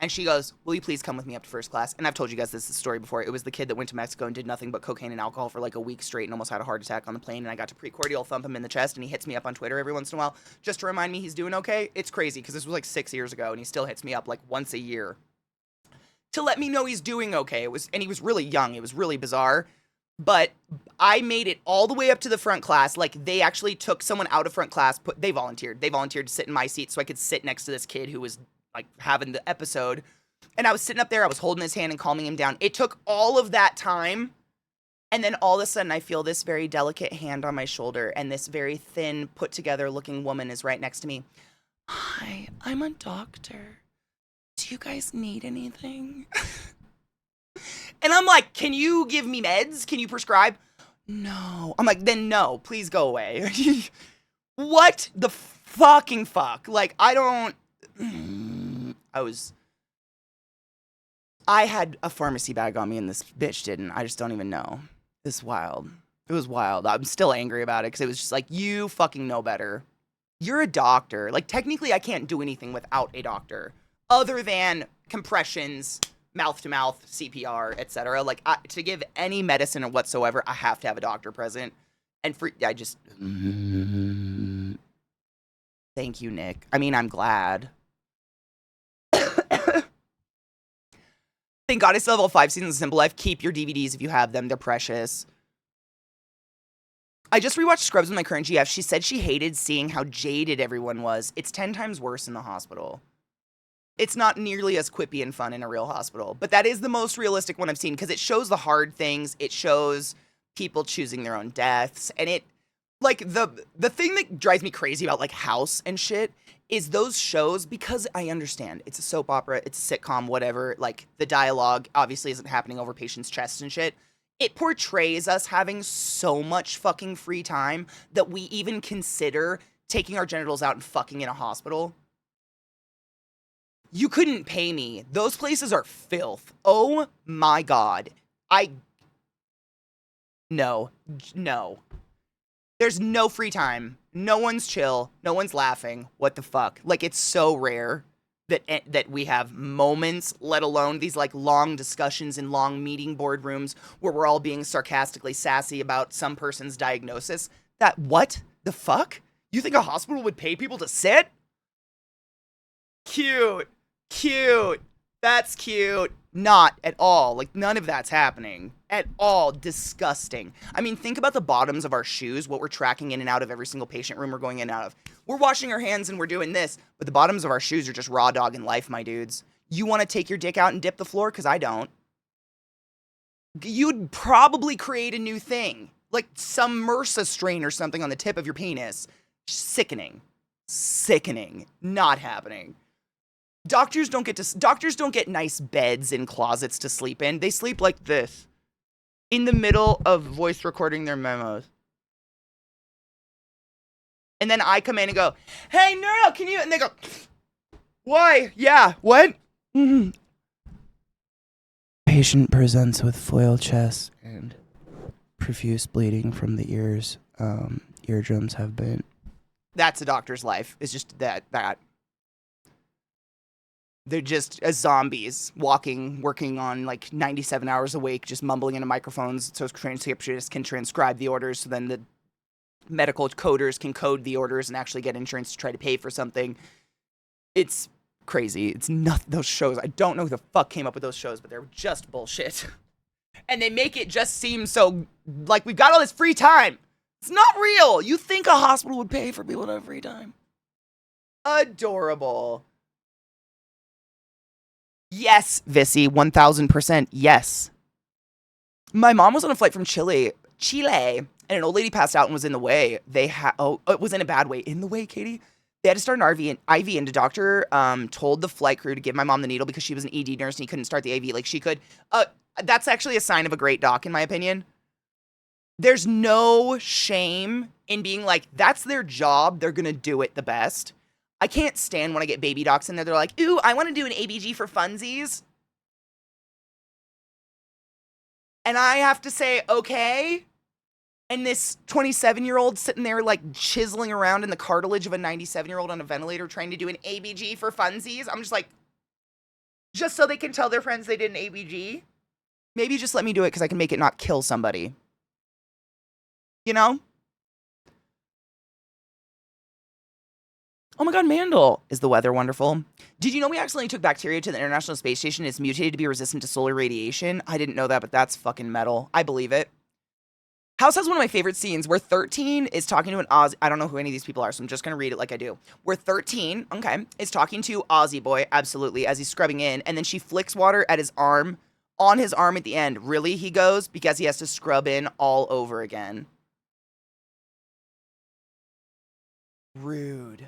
[SPEAKER 1] and she goes, will you please come with me up to first class? And I've told you guys this story before. It was the kid that went to Mexico and did nothing but cocaine and alcohol for like a week straight and almost had a heart attack on the plane, and I got to precordial thump him in the chest, and he hits me up on Twitter every once in a while just to remind me he's doing okay. It's crazy, because this was like 6 years ago, and he still hits me up like once a year to let me know he's doing okay. And he was really young. It was really bizarre. But I made it all the way up to the front class. Like, they actually took someone out of front class. They volunteered. They volunteered to sit in my seat so I could sit next to this kid who was, like, having the episode. And I was sitting up there. I was holding his hand and calming him down. It took all of that time. And then all of a sudden, I feel this very delicate hand on my shoulder. And this very thin, put-together-looking woman is right next to me. Hi, I'm a doctor. Do you guys need anything? And I'm like, can you give me meds? Can you prescribe? No. I'm like, then no, please go away. What the fucking fuck? Like, I had a pharmacy bag on me and this bitch didn't. I just don't even know. It's wild. It was wild. I'm still angry about it because it was just like, you fucking know better. You're a doctor. Like, technically, I can't do anything without a doctor other than compressions, mouth-to-mouth, CPR, etc. Like, to give any medicine or whatsoever, I have to have a doctor present. And thank you, Nick. I mean, I'm glad. Thank God I still have all 5 seasons of Simple Life. Keep your DVDs if you have them. They're precious. I just rewatched Scrubs with my current GF. She said she hated seeing how jaded everyone was. It's 10 times worse in the hospital. It's not nearly as quippy and fun in a real hospital, but that is the most realistic one I've seen because it shows the hard things. It shows people choosing their own deaths, and it, like, the thing that drives me crazy about, like, House and shit is those shows, because I understand it's a soap opera, it's a sitcom, whatever, like, the dialogue obviously isn't happening over patients' chests and shit. It portrays us having so much fucking free time that we even consider taking our genitals out and fucking in a hospital. You couldn't pay me. Those places are filth. Oh my God. No. There's no free time. No one's chill. No one's laughing. What the fuck? Like, it's so rare that we have moments, let alone these, like, long discussions in long meeting boardrooms where we're all being sarcastically sassy about some person's diagnosis. What the fuck? You think a hospital would pay people to sit? Cute. That's cute. Not at all. Like, none of that's happening at all. Disgusting. I mean, think about the bottoms of our shoes, what we're tracking in and out of every single patient room we're going in and out of. We're washing our hands and we're doing this, but the bottoms of our shoes are just raw dog in life, my dudes. You want to take your dick out and dip the floor? Because I don't. You'd probably create a new thing, like some MRSA strain or something on the tip of your penis. Sickening. Not happening. Doctors don't get nice beds in closets to sleep in. They sleep like this, in the middle of voice recording their memos. And then I come in and go, "Hey, neuro, can you?" And they go, "Why? Yeah, what?" Mm-hmm. Patient presents with foil chest and profuse bleeding from the ears. Eardrums have been. That's a doctor's life. It's just that. They're just as zombies, working on like 97 hours a week, just mumbling into microphones so transcriptionists can transcribe the orders, so then the medical coders can code the orders and actually get insurance to try to pay for something. It's crazy. It's nothing. Those shows, I don't know who the fuck came up with those shows, but they're just bullshit. And they make it just seem so like we've got all this free time. It's not real. You think a hospital would pay for people to have free time? Adorable. Yes, Vissy, 1000%. Yes. My mom was on a flight from Chile, and an old lady passed out and was in the way. It was in a bad way. In the way, Katie? They had to start an IV, and the doctor told the flight crew to give my mom the needle because she was an ED nurse and he couldn't start the IV like she could. That's actually a sign of a great doc, in my opinion. There's no shame in being like, that's their job. They're going to do it the best. I can't stand when I get baby docs in there. They're like, "Ooh, I want to do an ABG for funsies." And I have to say, okay. And this 27-year-old sitting there like chiseling around in the cartilage of a 97-year-old on a ventilator trying to do an ABG for funsies. I'm just like, just so they can tell their friends they did an ABG? Maybe just let me do it because I can make it not kill somebody. You know? Oh my God, Mandel. Is the weather wonderful? Did you know we accidentally took bacteria to the International Space Station? It's mutated to be resistant to solar radiation. I didn't know that, but that's fucking metal. I believe it. House has one of my favorite scenes where 13 is talking to an Aussie. I don't know who any of these people are, so I'm just going to read it like I do. Where 13, okay, is talking to Aussie boy, absolutely, as he's scrubbing in, and then she flicks water at his arm, on his arm at the end. Really, he goes, because he has to scrub in all over again. Rude.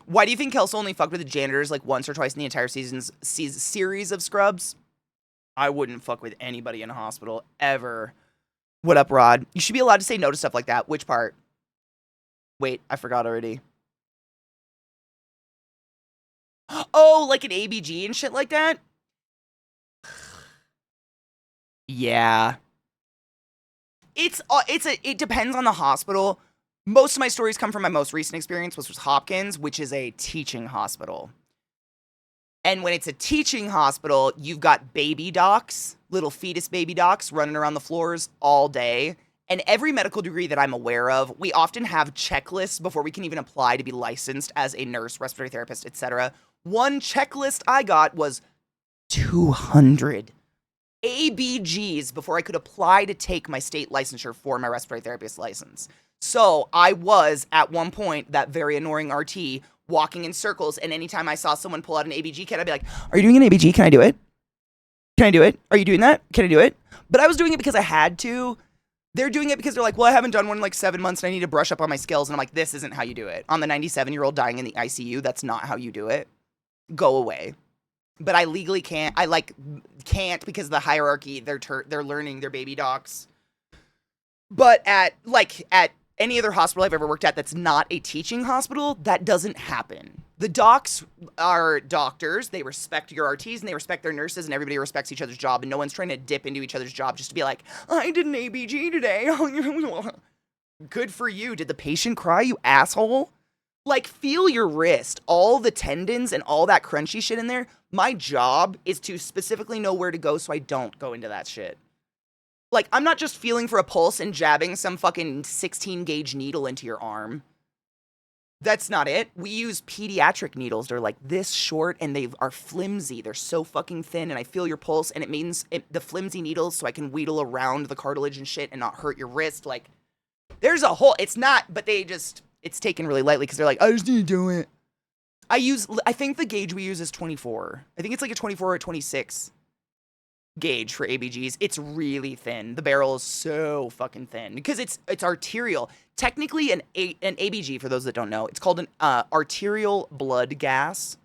[SPEAKER 1] Why do you think Kelso only fucked with the janitors like once or twice in the entire series of Scrubs? I wouldn't fuck with anybody in a hospital ever. What up, Rod? You should be allowed to say no to stuff like that. Which part? Wait, I forgot already. Oh, like an ABG and shit like that? Yeah. It depends on the hospital. Most of my stories come from my most recent experience, which was Hopkins, which is a teaching hospital. And when it's a teaching hospital, you've got baby docs, little fetus baby docs running around the floors all day. And every medical degree that I'm aware of, we often have checklists before we can even apply to be licensed as a nurse, respiratory therapist, etc. One checklist I got was 200 ABGs before I could apply to take my state licensure for my respiratory therapist license. So I was, at one point, that very annoying RT walking in circles, and anytime I saw someone pull out an ABG kit, I'd be like, are you doing an ABG? Can I do it? Can I do it? Are you doing that? Can I do it? But I was doing it because I had to. They're doing it because they're like, well, I haven't done one in like 7 months and I need to brush up on my skills. And I'm like, this isn't how you do it. On the 97-year-old dying in the ICU, that's not how you do it. Go away. But I legally can't. I can't because of the hierarchy. They're learning. They're baby docs. But at any other hospital I've ever worked at that's not a teaching hospital, that doesn't happen. The docs are doctors. They respect your RTs and they respect their nurses, and everybody respects each other's job, and no one's trying to dip into each other's job just to be like, I did an ABG today. Good for you. Did the patient cry, you asshole? Like, feel your wrist. All the tendons and all that crunchy shit in there. My job is to specifically know where to go so I don't go into that shit. Like, I'm not just feeling for a pulse and jabbing some fucking 16-gauge needle into your arm. That's not it. We use pediatric needles. They're like this short and they are flimsy. They're so fucking thin, and I feel your pulse, and it means the flimsy needles so I can wheedle around the cartilage and shit and not hurt your wrist. Like, there's a whole, it's not, but it's taken really lightly because they're like, I just need to do it. I think the gauge we use is 24. I think it's like a 24 or 26 gauge for ABGs. It's really thin. The barrel is so fucking thin because it's arterial. Technically, an ABG, for those that don't know, it's called an arterial blood gas.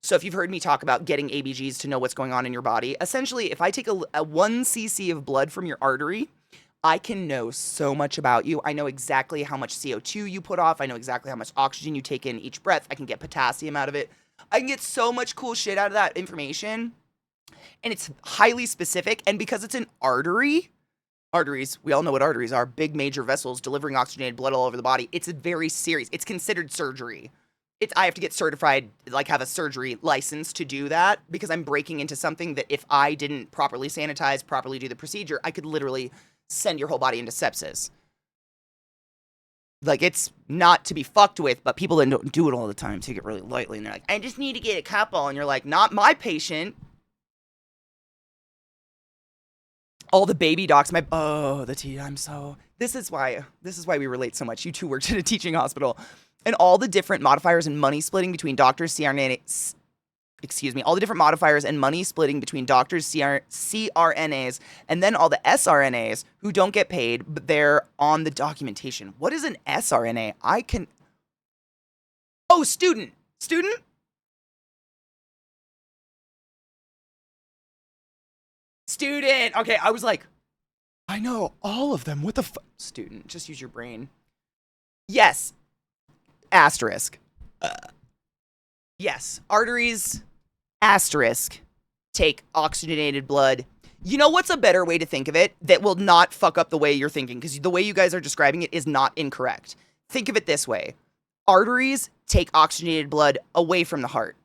[SPEAKER 1] So if you've heard me talk about getting ABGs to know what's going on in your body, essentially, if I take a 1 cc of blood from your artery, I can know so much about you. I know exactly how much CO2 you put off. I know exactly how much oxygen you take in each breath. I can get potassium out of it. I can get so much cool shit out of that information. And it's highly specific. And because it's an artery, arteries, we all know what arteries are, big major vessels delivering oxygenated blood all over the body. It's very serious. It's considered surgery. I have to get certified, like have a surgery license to do that, because I'm breaking into something that if I didn't properly sanitize, properly do the procedure, I could literally send your whole body into sepsis. Like, it's not to be fucked with, but people that don't do it all the time take it really lightly, and they're like, I just need to get a couple, and you're like, not my patient. All the baby docs, this is why we relate so much. You two worked at a teaching hospital, and all the different modifiers and money splitting between doctors, all the different modifiers and money splitting between doctors, CRNAs, and then all the SRNAs who don't get paid, but they're on the documentation. What is an SRNA? Student. Okay, I was like, I know all of them. What the student? Just use your brain. Yes. Asterisk. Yes. Arteries. Asterisk. Take oxygenated blood. You know what's a better way to think of it that will not fuck up the way you're thinking? Because the way you guys are describing it is not incorrect. Think of it this way. Arteries take oxygenated blood away from the heart.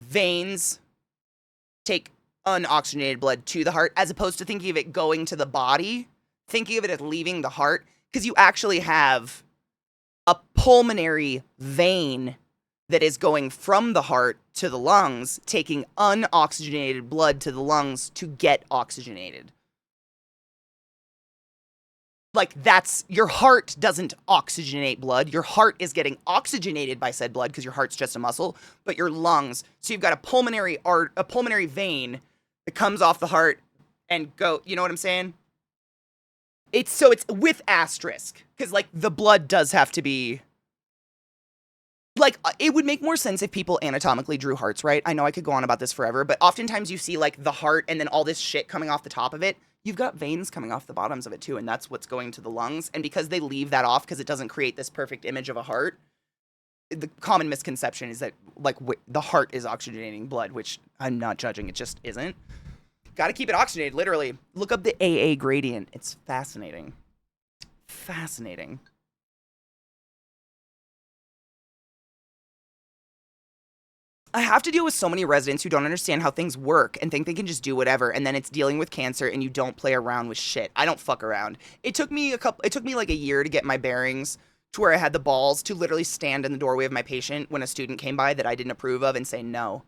[SPEAKER 1] Veins take unoxygenated blood to the heart, as opposed to thinking of it going to the body, thinking of it as leaving the heart, because you actually have a pulmonary vein that is going from the heart to the lungs, taking unoxygenated blood to the lungs to get oxygenated. Like, that's, your heart doesn't oxygenate blood. Your heart is getting oxygenated by said blood because your heart's just a muscle, but your lungs, so you've got a pulmonary vein that comes off the heart and you know what I'm saying? It's with asterisk, because like the blood does have to be, like, it would make more sense if people anatomically drew hearts, right? I know I could go on about this forever, but oftentimes you see like the heart and then all this shit coming off the top of it. You've got veins coming off the bottoms of it too, and that's what's going to the lungs. And because they leave that off because it doesn't create this perfect image of a heart, the common misconception is that like the heart is oxygenating blood, which I'm not judging, it just isn't. Got to keep it oxygenated, literally. Look up the AA gradient. It's fascinating. Fascinating. I have to deal with so many residents who don't understand how things work and think they can just do whatever, and then it's dealing with cancer and you don't play around with shit. I don't fuck around. It took me like a year to get my bearings to where I had the balls to literally stand in the doorway of my patient when a student came by that I didn't approve of and say no.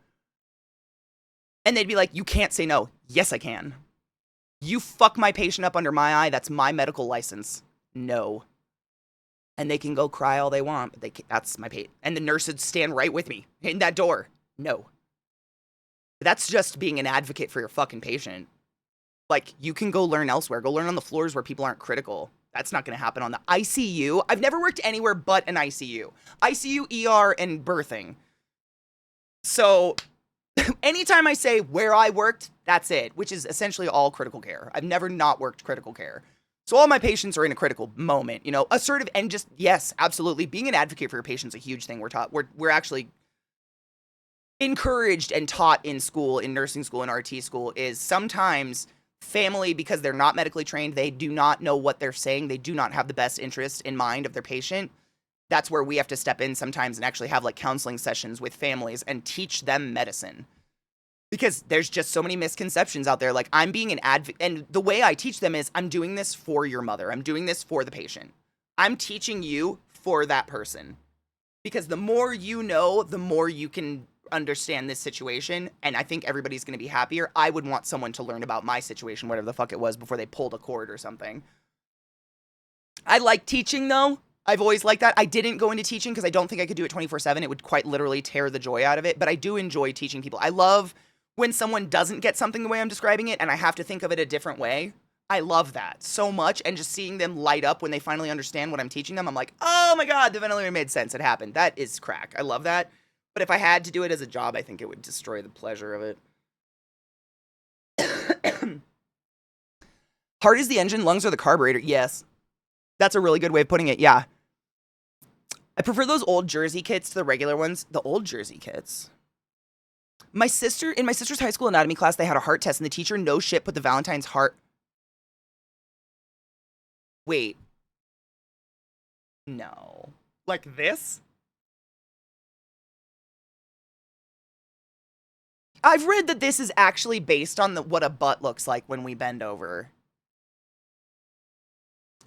[SPEAKER 1] And they'd be like, you can't say no. Yes, I can. You fuck my patient up under my eye, that's my medical license. No. And they can go cry all they want, but that's my patient. And the nurse would stand right with me in that door. No. That's just being an advocate for your fucking patient. Like, you can go learn elsewhere. Go learn on the floors where people aren't critical. That's not going to happen on the ICU. I've never worked anywhere but an ICU. ICU, ER, and birthing. So anytime I say where I worked, that's it, which is essentially all critical care. I've never not worked critical care. So all my patients are in a critical moment, you know, assertive and just, yes, absolutely. Being an advocate for your patient's a huge thing. We're actually encouraged and taught in school, in nursing school and RT school, is sometimes family, because they're not medically trained, they do not know what they're saying. They do not have the best interest in mind of their patient. That's where we have to step in sometimes and actually have like counseling sessions with families and teach them medicine. Because there's just so many misconceptions out there. Like, I'm being an advocate, and the way I teach them is, I'm doing this for your mother. I'm doing this for the patient. I'm teaching you for that person. Because the more you know, the more you can understand this situation, and I think everybody's going to be happier. I would want someone to learn about my situation, whatever the fuck it was, before they pulled a cord or something. I like teaching, though. I've always liked that. I didn't go into teaching because I don't think I could do it 24/7. It would quite literally tear the joy out of it, but I do enjoy teaching people. I love when someone doesn't get something the way I'm describing it, and I have to think of it a different way. I love that so much, and just seeing them light up when they finally understand what I'm teaching them, I'm like, oh my god, the ventilator made sense. It happened. That is crack. I love that. But if I had to do it as a job, I think it would destroy the pleasure of it. Heart is the engine, lungs are the carburetor. Yes. That's a really good way of putting it, yeah. I prefer those old Jersey kits to the regular ones. The old Jersey kits. In my sister's high school anatomy class, they had a heart test, and the teacher, no shit, put the Valentine's heart. Wait. No. Like this? I've read that this is actually based on what a butt looks like when we bend over.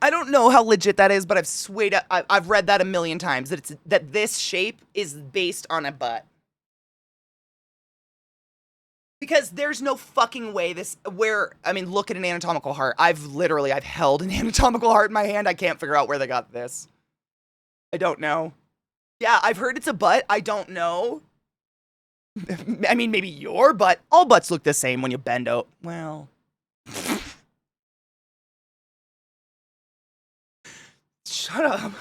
[SPEAKER 1] I don't know how legit that is, but I've read that a million times, that this shape is based on a butt. Because there's no fucking way look at an anatomical heart. I've held an anatomical heart in my hand. I can't figure out where they got this. I don't know. Yeah, I've heard it's a butt. I don't know. I mean, maybe your butt. All butts look the same when you bend out. Well. Shut up.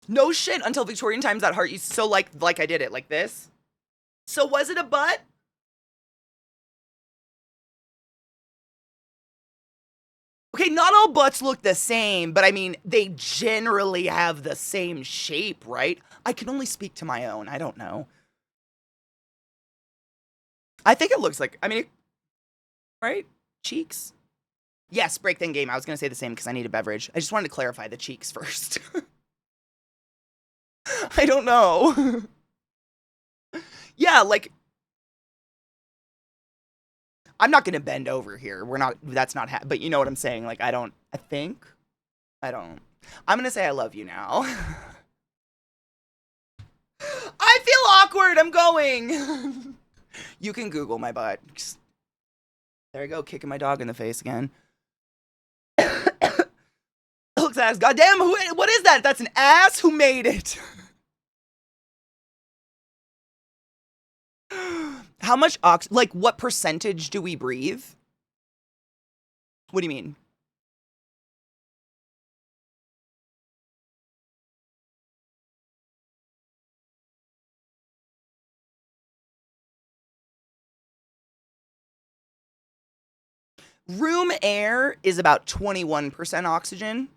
[SPEAKER 1] No shit, until Victorian times that heart used, so like I did it, like this. So was it a butt? Okay, not all butts look the same, but I mean, they generally have the same shape, right? I can only speak to my own, I don't know. I think it looks like, I mean, right? Cheeks? Yes, break then game. I was gonna say the same because I need a beverage. I just wanted to clarify the cheeks first. I don't know. Yeah, like, I'm not gonna bend over here. That's not, but you know what I'm saying? Like, I don't. I'm gonna say I love you now. I feel awkward, I'm going. You can Google my butt. There I go, kicking my dog in the face again. Looks ass. Goddamn, what is that? That's an ass? Who made it? How much like, what percentage do we breathe? What do you mean? Room air is about 21% oxygen.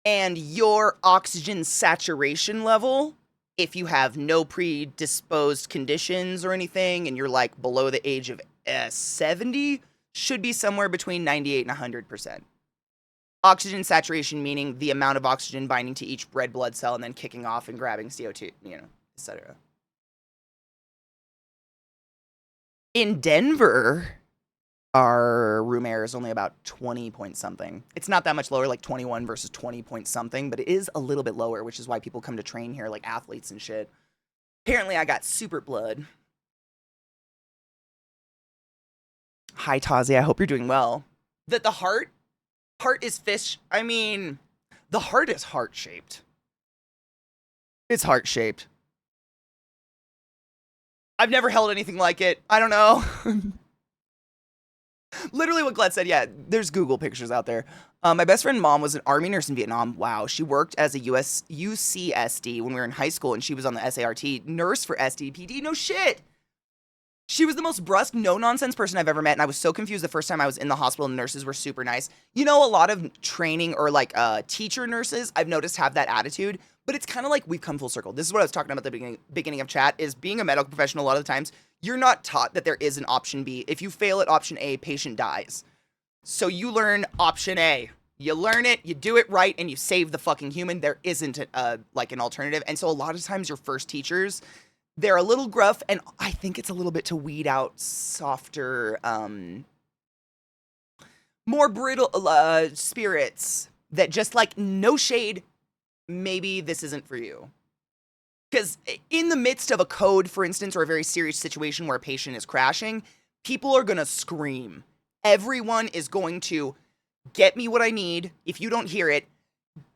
[SPEAKER 1] And your oxygen saturation level, if you have no predisposed conditions or anything, and you're like below the age of 70, should be somewhere between 98 and 100%. Oxygen saturation meaning the amount of oxygen binding to each red blood cell and then kicking off and grabbing CO2, etc. In Denver, our room air is only about 20 point something. It's not that much lower, like 21 versus 20 point something, but it is a little bit lower, which is why people come to train here, like athletes and shit. Apparently, I got super blood. Hi, Tazi. I hope you're doing well. The heart is fish. I mean, the heart is heart-shaped. It's heart-shaped. I've never held anything like it. I don't know. Literally what Glad said. Yeah, there's Google pictures out there. My best friend's mom was an Army nurse in Vietnam. Wow. She worked as a UCSD when we were in high school, and she was on the SART. Nurse for SDPD. No shit. She was the most brusque, no-nonsense person I've ever met, and I was so confused the first time I was in the hospital, and nurses were super nice. You know, a lot of training or, like, teacher nurses, I've noticed, have that attitude, but it's kind of like we've come full circle. This is what I was talking about at the beginning of chat, is being a medical professional a lot of the times, you're not taught that there is an option B. If you fail at option A, patient dies. So you learn option A. You learn it, you do it right, and you save the fucking human. There isn't, like, an alternative, and so a lot of times your first teachers, they're a little gruff, and I think it's a little bit to weed out softer, more brittle spirits that just, like, no shade, maybe this isn't for you. Because in the midst of a code, for instance, or a very serious situation where a patient is crashing, people are going to scream. Everyone is going to get me what I need. If you don't hear it,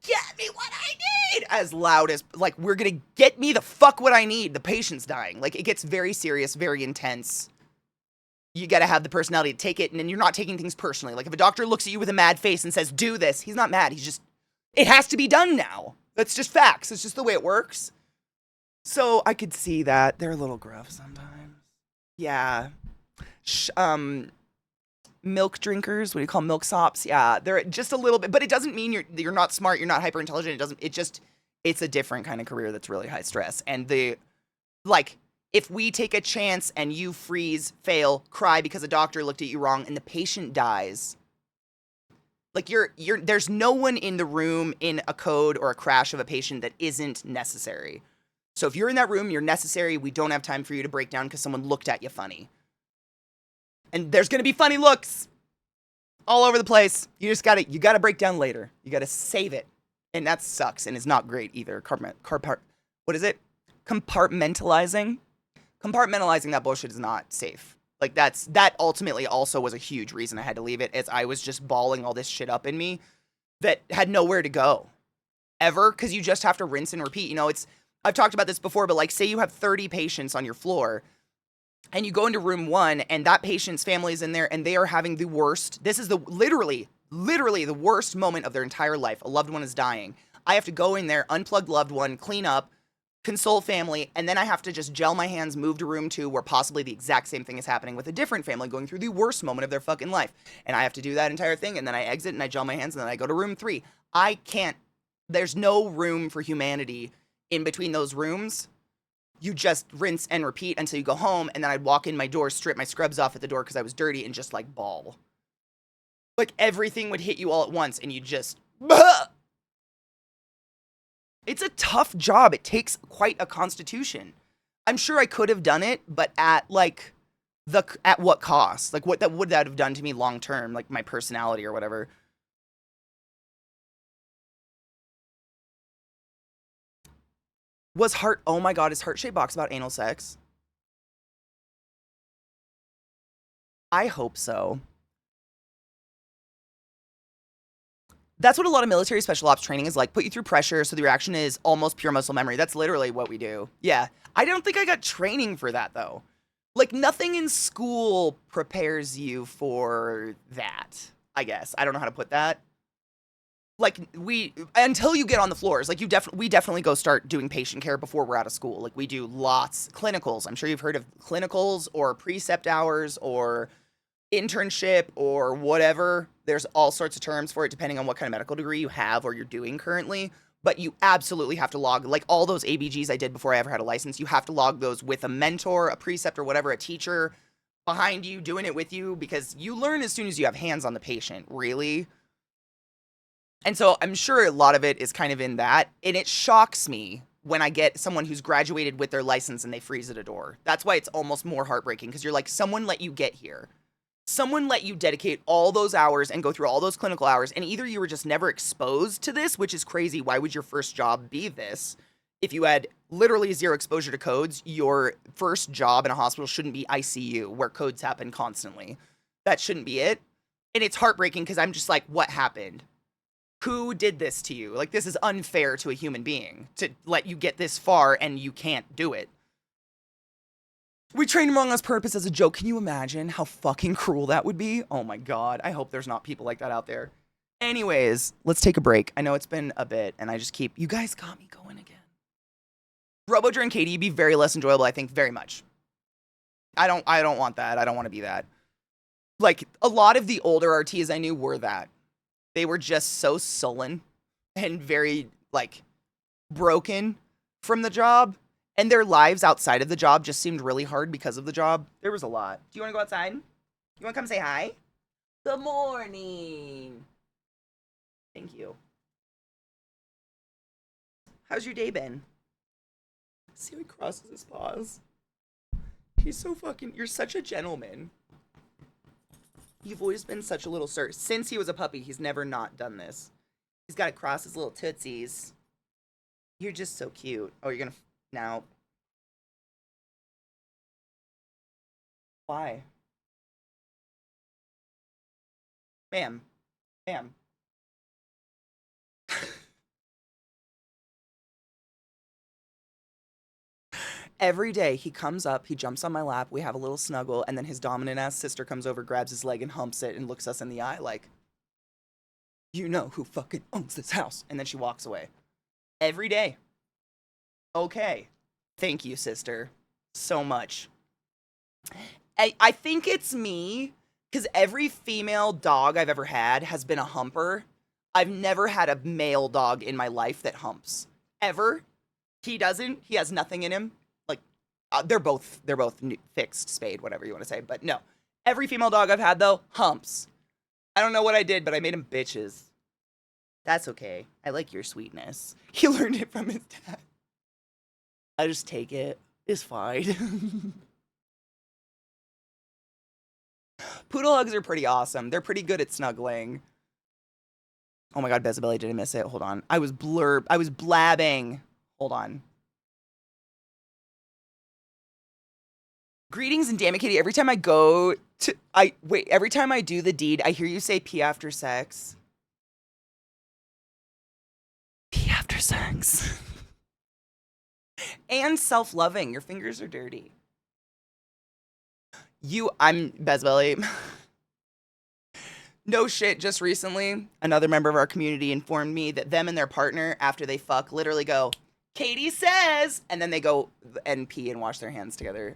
[SPEAKER 1] get me what I need, as loud as, like, we're gonna get me the fuck what I need. The patient's dying. Like, it gets very serious, very intense. You gotta have the personality to take it, and then you're not taking things personally. Like, if a doctor looks at you with a mad face and says, do this, he's not mad. He's just, it has to be done now. That's just facts. It's just the way it works. So I could see that. They're a little gruff sometimes. Yeah. Milk drinkers, what do you call milksops? Yeah, they're just a little bit, but it doesn't mean you're not smart, you're not hyper intelligent. It's a different kind of career that's really high stress. And if we take a chance and you freeze, fail, cry because a doctor looked at you wrong and the patient dies, like there's no one in the room in a code or a crash of a patient that isn't necessary. So if you're in that room, you're necessary. We don't have time for you to break down because someone looked at you funny. And there's going to be funny looks all over the place. You gotta break down later. You gotta save it. And that sucks and is not great either. What is it? Compartmentalizing? Compartmentalizing that bullshit is not safe. Like, that ultimately also was a huge reason I had to leave it, as I was just balling all this shit up in me that had nowhere to go. Ever. Because you just have to rinse and repeat. You know, I've talked about this before, but, like, say you have 30 patients on your floor, and you go into room 1, and that patient's family is in there, and they are having the worst. This is literally the worst moment of their entire life. A loved one is dying. I have to go in there, unplug loved one, clean up, console family, and then I have to just gel my hands, move to room 2, where possibly the exact same thing is happening with a different family going through the worst moment of their fucking life. And I have to do that entire thing, and then I exit, and I gel my hands, and then I go to room 3. There's no room for humanity in between those rooms. You just rinse and repeat until you go home, and then I'd walk in my door, strip my scrubs off at the door because I was dirty, and just, like, bawl. Like, everything would hit you all at once, and you just... It's a tough job. It takes quite a constitution. I'm sure I could have done it, but at what cost? Like, what would that have done to me long term? Like, my personality or whatever. Oh my god, is Heart-Shaped Box about anal sex? I hope so. That's what a lot of military special ops training is like. Put you through pressure so the reaction is almost pure muscle memory. That's literally what we do. Yeah. I don't think I got training for that, though. Like, nothing in school prepares you for that, I guess. I don't know how to put that. Like, until you get on the floors, like, we definitely go start doing patient care before we're out of school. Like, we do lots clinicals. I'm sure you've heard of clinicals or precept hours or internship or whatever. There's all sorts of terms for it depending on what kind of medical degree you have or you're doing currently. But you absolutely have to log, like, all those ABGs I did before I ever had a license. You have to log those with a mentor, a precept, or whatever, a teacher behind you doing it with you, because you learn as soon as you have hands on the patient, really. And so I'm sure a lot of it is kind of in that. And it shocks me when I get someone who's graduated with their license and they freeze at a door. That's why it's almost more heartbreaking, because you're like, someone let you get here. someone let you dedicate all those hours and go through all those clinical hours, and either you were just never exposed to this, which is crazy. Why would your first job be this? If you had literally zero exposure to codes, your first job in a hospital shouldn't be ICU, where codes happen constantly. That shouldn't be it. And it's heartbreaking because I'm just like, what happened? Who did this to you? Like, this is unfair to a human being to let you get this far and you can't do it. We trained him wrong on purpose as a joke. Can you imagine how fucking cruel that would be? Oh my God. I hope there's not people like that out there. Anyways, let's take a break. I know it's been a bit and I just keep, you guys got me going again. Robo during Katie would be very less enjoyable, I think, very much. I don't want that. I don't want to be that. Like, a lot of the older RTs I knew were that. They were just so sullen and very, like, broken from the job. And their lives outside of the job just seemed really hard because of the job. There was a lot. Do you want to go outside? You want to come say hi? Good morning. Thank you. How's your day been? See how he crosses his paws? He's so fucking... You're such a gentleman. You've always been such a little sir. Since he was a puppy, he's never not done this. He's got to cross his little tootsies. You're just so cute. Oh, you're gonna... Now... Why? Ma'am. Ma'am. Every day he comes up, he jumps on my lap, we have a little snuggle, and then his dominant ass sister comes over, grabs his leg and humps it and looks us in the eye like, you know who fucking owns this house. And then she walks away. Every day. Okay. Thank you, sister. So much. I think it's me, because every female dog I've ever had has been a humper. I've never had a male dog in my life that humps. Ever. He doesn't. He has nothing in him. Like, they're both fixed, spayed, whatever you want to say. But no. Every female dog I've had, though, humps. I don't know what I did, but I made him bitches. That's okay. I like your sweetness. He learned it from his dad. I just take it. It's fine. Poodle hugs are pretty awesome. They're pretty good at snuggling. Oh my God, Bezabelli, did I miss it? Hold on. I was blabbing. Hold on. Greetings and damn it, Katie. Every time I do the deed, I hear you say pee after sex. Pee after sex. And self-loving. Your fingers are dirty. I'm Bezbelly. No shit, just recently, another member of our community informed me that them and their partner, after they fuck, literally go, Katie says, and then they go and pee and wash their hands together.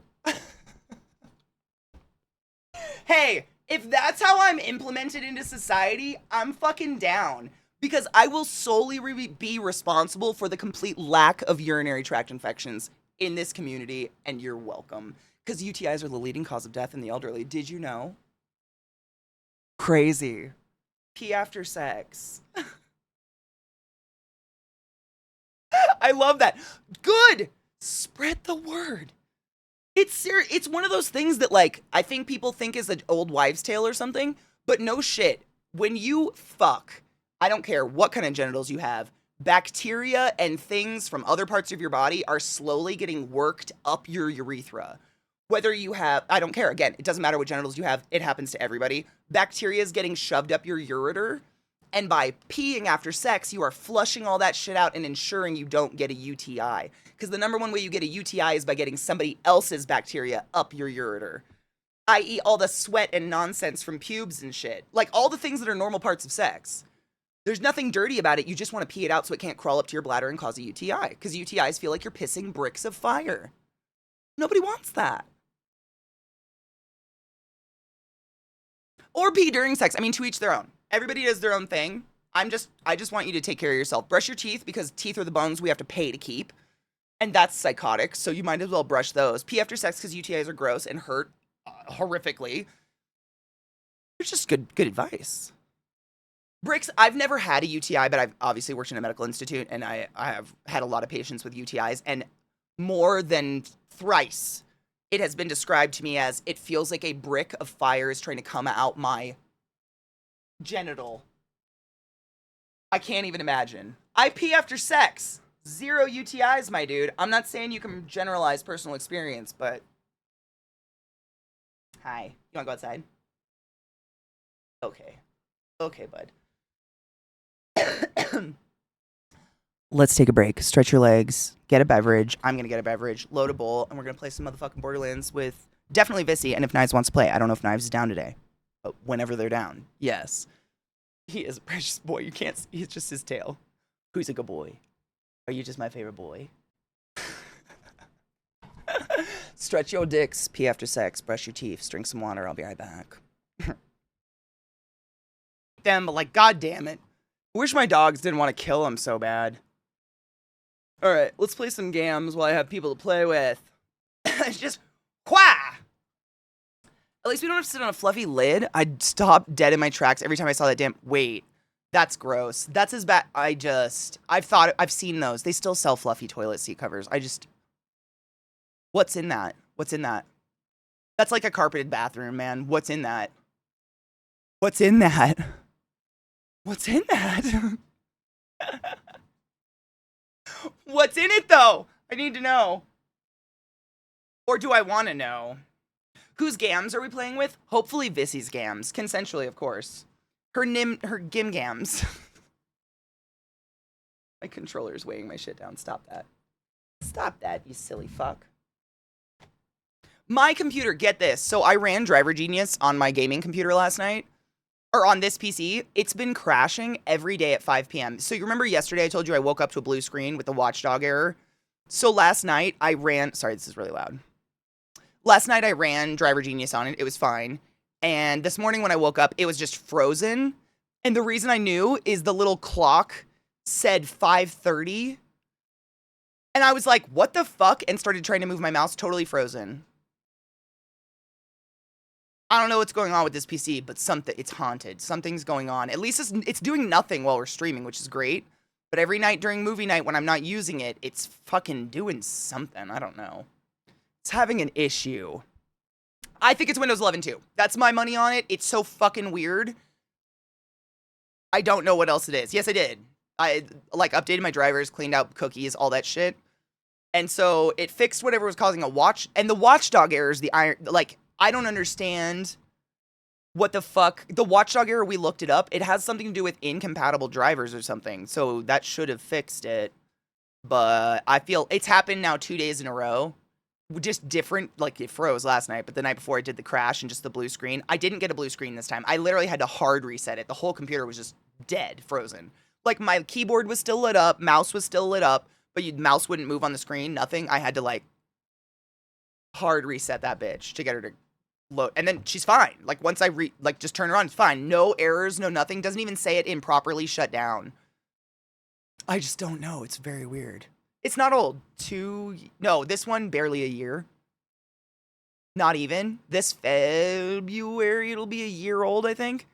[SPEAKER 1] Hey, if that's how I'm implemented into society, I'm fucking down. Because I will solely be responsible for the complete lack of urinary tract infections in this community, and you're welcome. Because UTIs are the leading cause of death in the elderly. Did you know? Crazy. Pee after sex. I love that. Good. Spread the word. It's one of those things that, like, I think people think is an old wives' tale or something, but no shit. When you fuck, I don't care what kind of genitals you have, bacteria and things from other parts of your body are slowly getting worked up your urethra. Whether you have, I don't care, again, it doesn't matter what genitals you have, it happens to everybody. Bacteria is getting shoved up your ureter, and by peeing after sex, you are flushing all that shit out and ensuring you don't get a UTI. Because the number one way you get a UTI is by getting somebody else's bacteria up your ureter. I.e. all the sweat and nonsense from pubes and shit. Like, all the things that are normal parts of sex. There's nothing dirty about it, you just want to pee it out so it can't crawl up to your bladder and cause a UTI. Because UTIs feel like you're pissing bricks of fire. Nobody wants that. Or pee during sex. I mean, to each their own. Everybody does their own thing. I just want you to take care of yourself. Brush your teeth, because teeth are the bones we have to pay to keep. And that's psychotic, so you might as well brush those. Pee after sex, because UTIs are gross and hurt horrifically. It's just good advice. Bricks, I've never had a UTI, but I've obviously worked in a medical institute, and I have had a lot of patients with UTIs, and more than thrice it has been described to me as it feels like a brick of fire is trying to come out my genital. I can't even imagine. I pee after sex. 0 UTIs, my dude. I'm not saying you can generalize personal experience, but... Hi. You wanna go outside? Okay. Okay, bud. Let's take a break. Stretch your legs. Get a beverage. I'm gonna get a beverage. Load a bowl. And we're gonna play some motherfucking Borderlands with definitely Vissy. And if Knives wants to play, I don't know if Knives is down today. But whenever they're down. Yes. He is a precious boy. You can't see. He's just his tail. Who's a good boy? Are you just my favorite boy? Stretch your dicks. Pee after sex. Brush your teeth. Drink some water. I'll be right back. Them, but like, god damn it. I wish my dogs didn't want to kill him so bad. Alright, let's play some games while I have people to play with. It's just, quah! At least we don't have to sit on a fluffy lid. I'd stop dead in my tracks every time I saw that damn, wait. That's gross. That's as bad, I've seen those. They still sell fluffy toilet seat covers. What's in that? What's in that? That's like a carpeted bathroom, man. What's in that? What's in that? What's in that? What's in it, though? I need to know. Or do I want to know? Whose gams are we playing with? Hopefully Vissy's gams. Consensually, of course. Her gim gams. My controller's weighing my shit down. Stop that. Stop that, you silly fuck. My computer, get this. So I ran Driver Genius on my gaming computer last night. Or on this PC, it's been crashing every day at 5 p.m. So you remember yesterday I told you I woke up to a blue screen with the watchdog error? So last night I ran... Sorry, this is really loud. Last night I ran Driver Genius on it. It was fine. And this morning when I woke up, it was just frozen. And the reason I knew is the little clock said 5:30. And I was like, what the fuck? And started trying to move my mouse, totally frozen. I don't know what's going on with this PC, but it's haunted. Something's going on. At least it's doing nothing while we're streaming, which is great. But every night during movie night when I'm not using it, it's fucking doing something. I don't know. It's having an issue. I think it's Windows 11 too. That's my money on it. It's so fucking weird. I don't know what else it is. Yes, I did. I updated my drivers, cleaned out cookies, all that shit. And so it fixed whatever was causing and the watchdog errors, I don't understand what the fuck. The watchdog error, we looked it up. It has something to do with incompatible drivers or something. So that should have fixed it. But I feel it's happened now 2 days in a row. Just different, like it froze last night, but the night before I did the crash and just the blue screen. I didn't get a blue screen this time. I literally had to hard reset it. The whole computer was just dead, frozen. Like my keyboard was still lit up, mouse was still lit up, but mouse wouldn't move on the screen, nothing. I had to hard reset that bitch to get her to load, and then she's fine. Like once I just turn her on, it's fine. No errors, no nothing. Doesn't even say it improperly shut down. I just don't know. It's very weird. It's not old. No, this one barely a year. Not even. This February it'll be a year old, I think.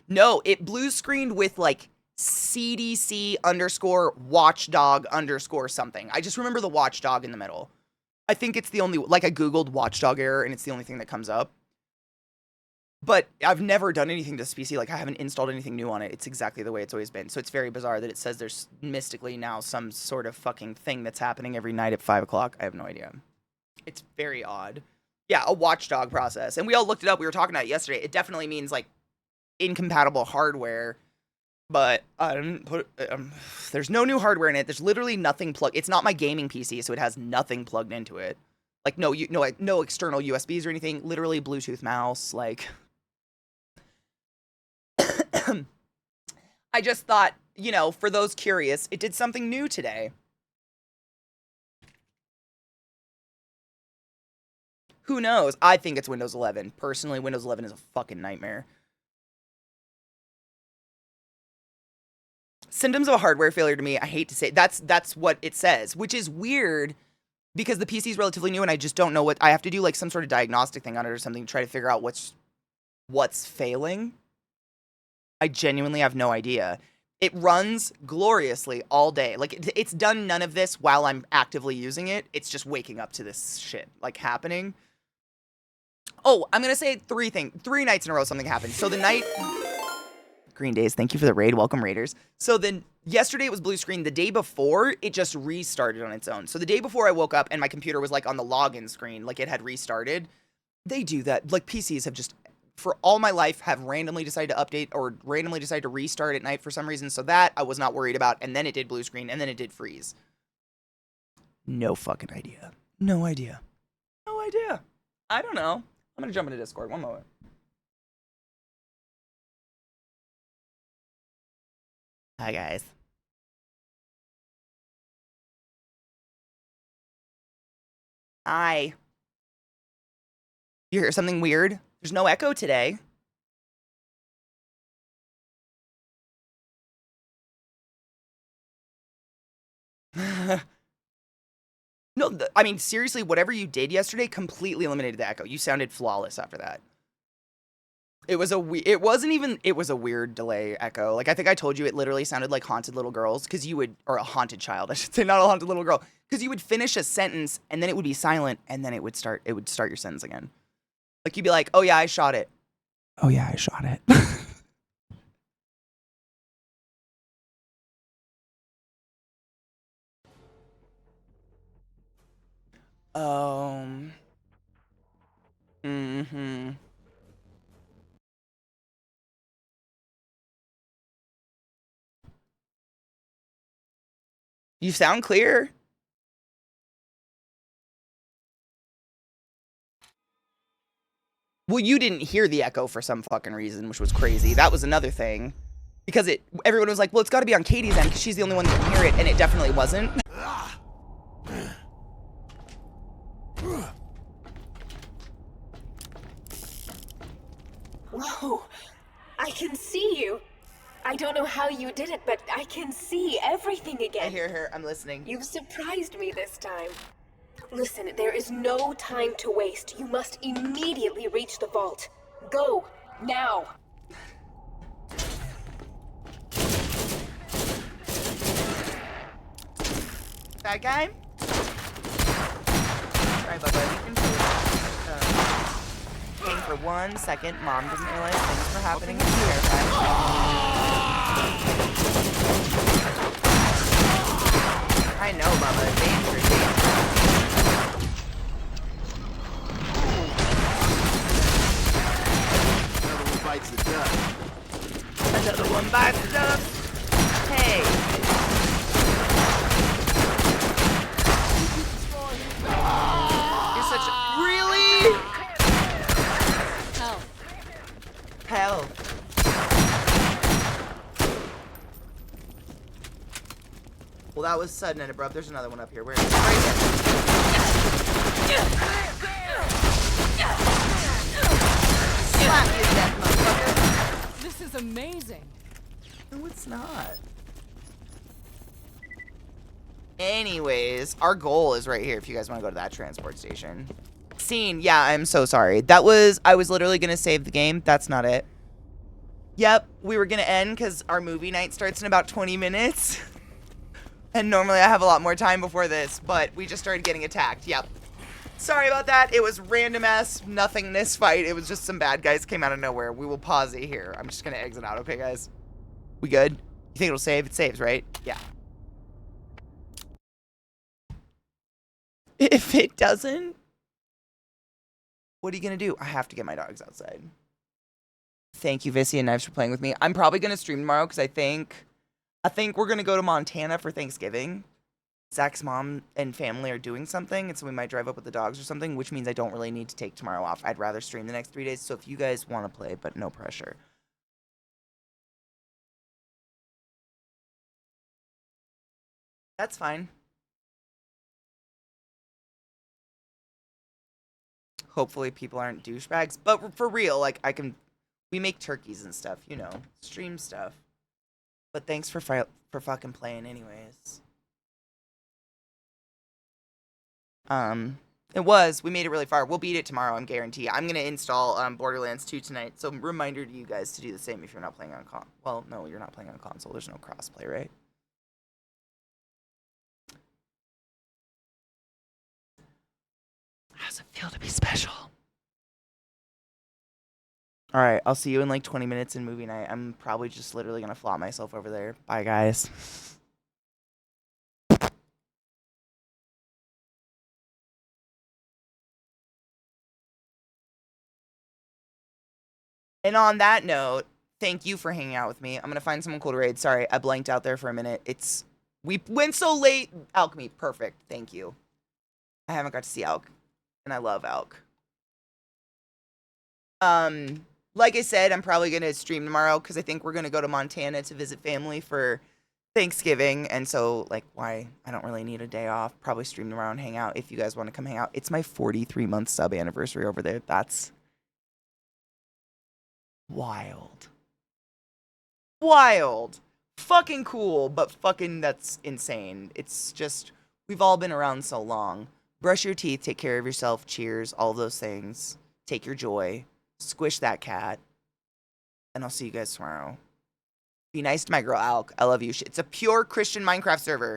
[SPEAKER 1] No, it blue screened with CDC _ watchdog _ something. I just remember the watchdog in the middle. I think it's the only, I Googled watchdog error and it's the only thing that comes up. But I've never done anything to this PC. I haven't installed anything new on it. It's exactly the way it's always been. So it's very bizarre that it says there's mystically now some sort of fucking thing that's happening every night at 5 o'clock. I have no idea. It's very odd. Yeah, a watchdog process. And we all looked it up. We were talking about it yesterday. It definitely means, incompatible hardware. But I didn't put there's no new hardware in it. There's literally nothing plugged. It's not my gaming PC, so it has nothing plugged into it. No external USBs or anything. Literally Bluetooth mouse. I just thought, for those curious, it did something new today. Who knows? I think it's Windows 11. Personally, Windows 11 is a fucking nightmare. Symptoms of a hardware failure to me, I hate to say, that's what it says, which is weird because the PC is relatively new and I just don't know what, I have to do some sort of diagnostic thing on it or something to try to figure out what's failing. I genuinely have no idea. It runs gloriously all day. Like, it's done none of this while I'm actively using it. It's just waking up to this shit, like, happening. Oh, I'm gonna say 3 nights in a row something happened. So the night... Green Days, thank you for the raid. Welcome, Raiders. So then, yesterday it was blue screen. The day before, it just restarted on its own. So the day before I woke up and my computer was, like, on the login screen, like, it had restarted. They do that. Like, PCs have just... for all my life, have randomly decided to update or randomly decided to restart at night for some reason. So that I was not worried about. And then it did blue screen and then it did freeze. No fucking idea. No idea. No idea. I don't know. I'm going to jump into Discord. One moment. Hi, guys. Hi. You hear something weird? There's no echo today. No, I mean, seriously, whatever you did yesterday completely eliminated the echo. You sounded flawless after that. It was a weird delay echo. Like, I think I told you it literally sounded like haunted little girls because you would, or a haunted child, I should say, not a haunted little girl. Because you would finish a sentence and then it would be silent and then it would start your sentence again. Like, you'd be like, oh yeah, I shot it. Oh yeah, I shot it. Mm-hmm. You sound clear. Well, you didn't hear the echo for some fucking reason, which was crazy. That was another thing. Because everyone was like, well, it's got to be on Katie's end because she's the only one that can hear it, and it definitely wasn't.
[SPEAKER 3] Whoa, I can see you. I don't know how you did it, but I can see everything again.
[SPEAKER 1] I hear her. I'm listening.
[SPEAKER 3] You've surprised me this time. Listen, there is no time to waste. You must immediately reach the vault. Go, now.
[SPEAKER 1] Bad guy? Sorry, Bubba. You can hang for 1 second. Mom didn't realize things were happening in here. I know, Bubba. Danger, danger.
[SPEAKER 4] Another one bites the dust.
[SPEAKER 1] Another one bites the dust. Hey. You're such a... Really?
[SPEAKER 5] Hell.
[SPEAKER 1] Hell. Well, that was sudden and abrupt. There's another one up here. Where is it? Right here. Slap you to death, motherfucker.
[SPEAKER 5] This is amazing.
[SPEAKER 1] No, it's not. Anyways, our goal is right here if you guys want to go to that transport station. Scene. Yeah, I'm so sorry. I was literally going to save the game. That's not it. Yep, we were going to end because our movie night starts in about 20 minutes. And normally I have a lot more time before this, but we just started getting attacked. Yep. Sorry about that. It was random ass nothingness fight. It was just some bad guys came out of nowhere. We will pause it here. I'm just going to exit out. Okay, guys? We good? You think it'll save? It saves, right? Yeah. If it doesn't, what are you going to do? I have to get my dogs outside. Thank you, Vissy and Knives, for playing with me. I'm probably going to stream tomorrow because I think we're going to go to Montana for Thanksgiving. Zach's mom and family are doing something, and so we might drive up with the dogs or something, which means I don't really need to take tomorrow off. I'd rather stream the next 3 days, so if you guys want to play, but no pressure. That's fine. Hopefully people aren't douchebags, but for real, like, we make turkeys and stuff, you know, stream stuff. But thanks for fucking playing anyways. It was. We made it really far. We'll beat it tomorrow, I'm guarantee. I'm going to install Borderlands 2 tonight. So reminder to you guys to do the same if you're not playing on console. Well, no, you're not playing on console. There's no crossplay, right? How does it feel to be special? All right, I'll see you in like 20 minutes in movie night. I'm probably just literally going to flop myself over there. Bye, guys. And on that note, thank you for hanging out with me. I'm going to find someone cool to raid. Sorry, I blanked out there for a minute. We went so late. Alchemy, perfect. Thank you. I haven't got to see Alk, and I love Alk. Like I said, I'm probably going to stream tomorrow because I think we're going to go to Montana to visit family for Thanksgiving. And so, like, why? I don't really need a day off. Probably stream tomorrow and hang out if you guys want to come hang out. It's my 43-month sub anniversary over there. That's wild. Wild. Fucking cool, but fucking that's insane. It's just, we've all been around so long. Brush your teeth, take care of yourself, cheers, all those things. Take your joy. Squish that cat. And I'll see you guys tomorrow. Be nice to my girl Alk. I love you. It's a pure Christian Minecraft server.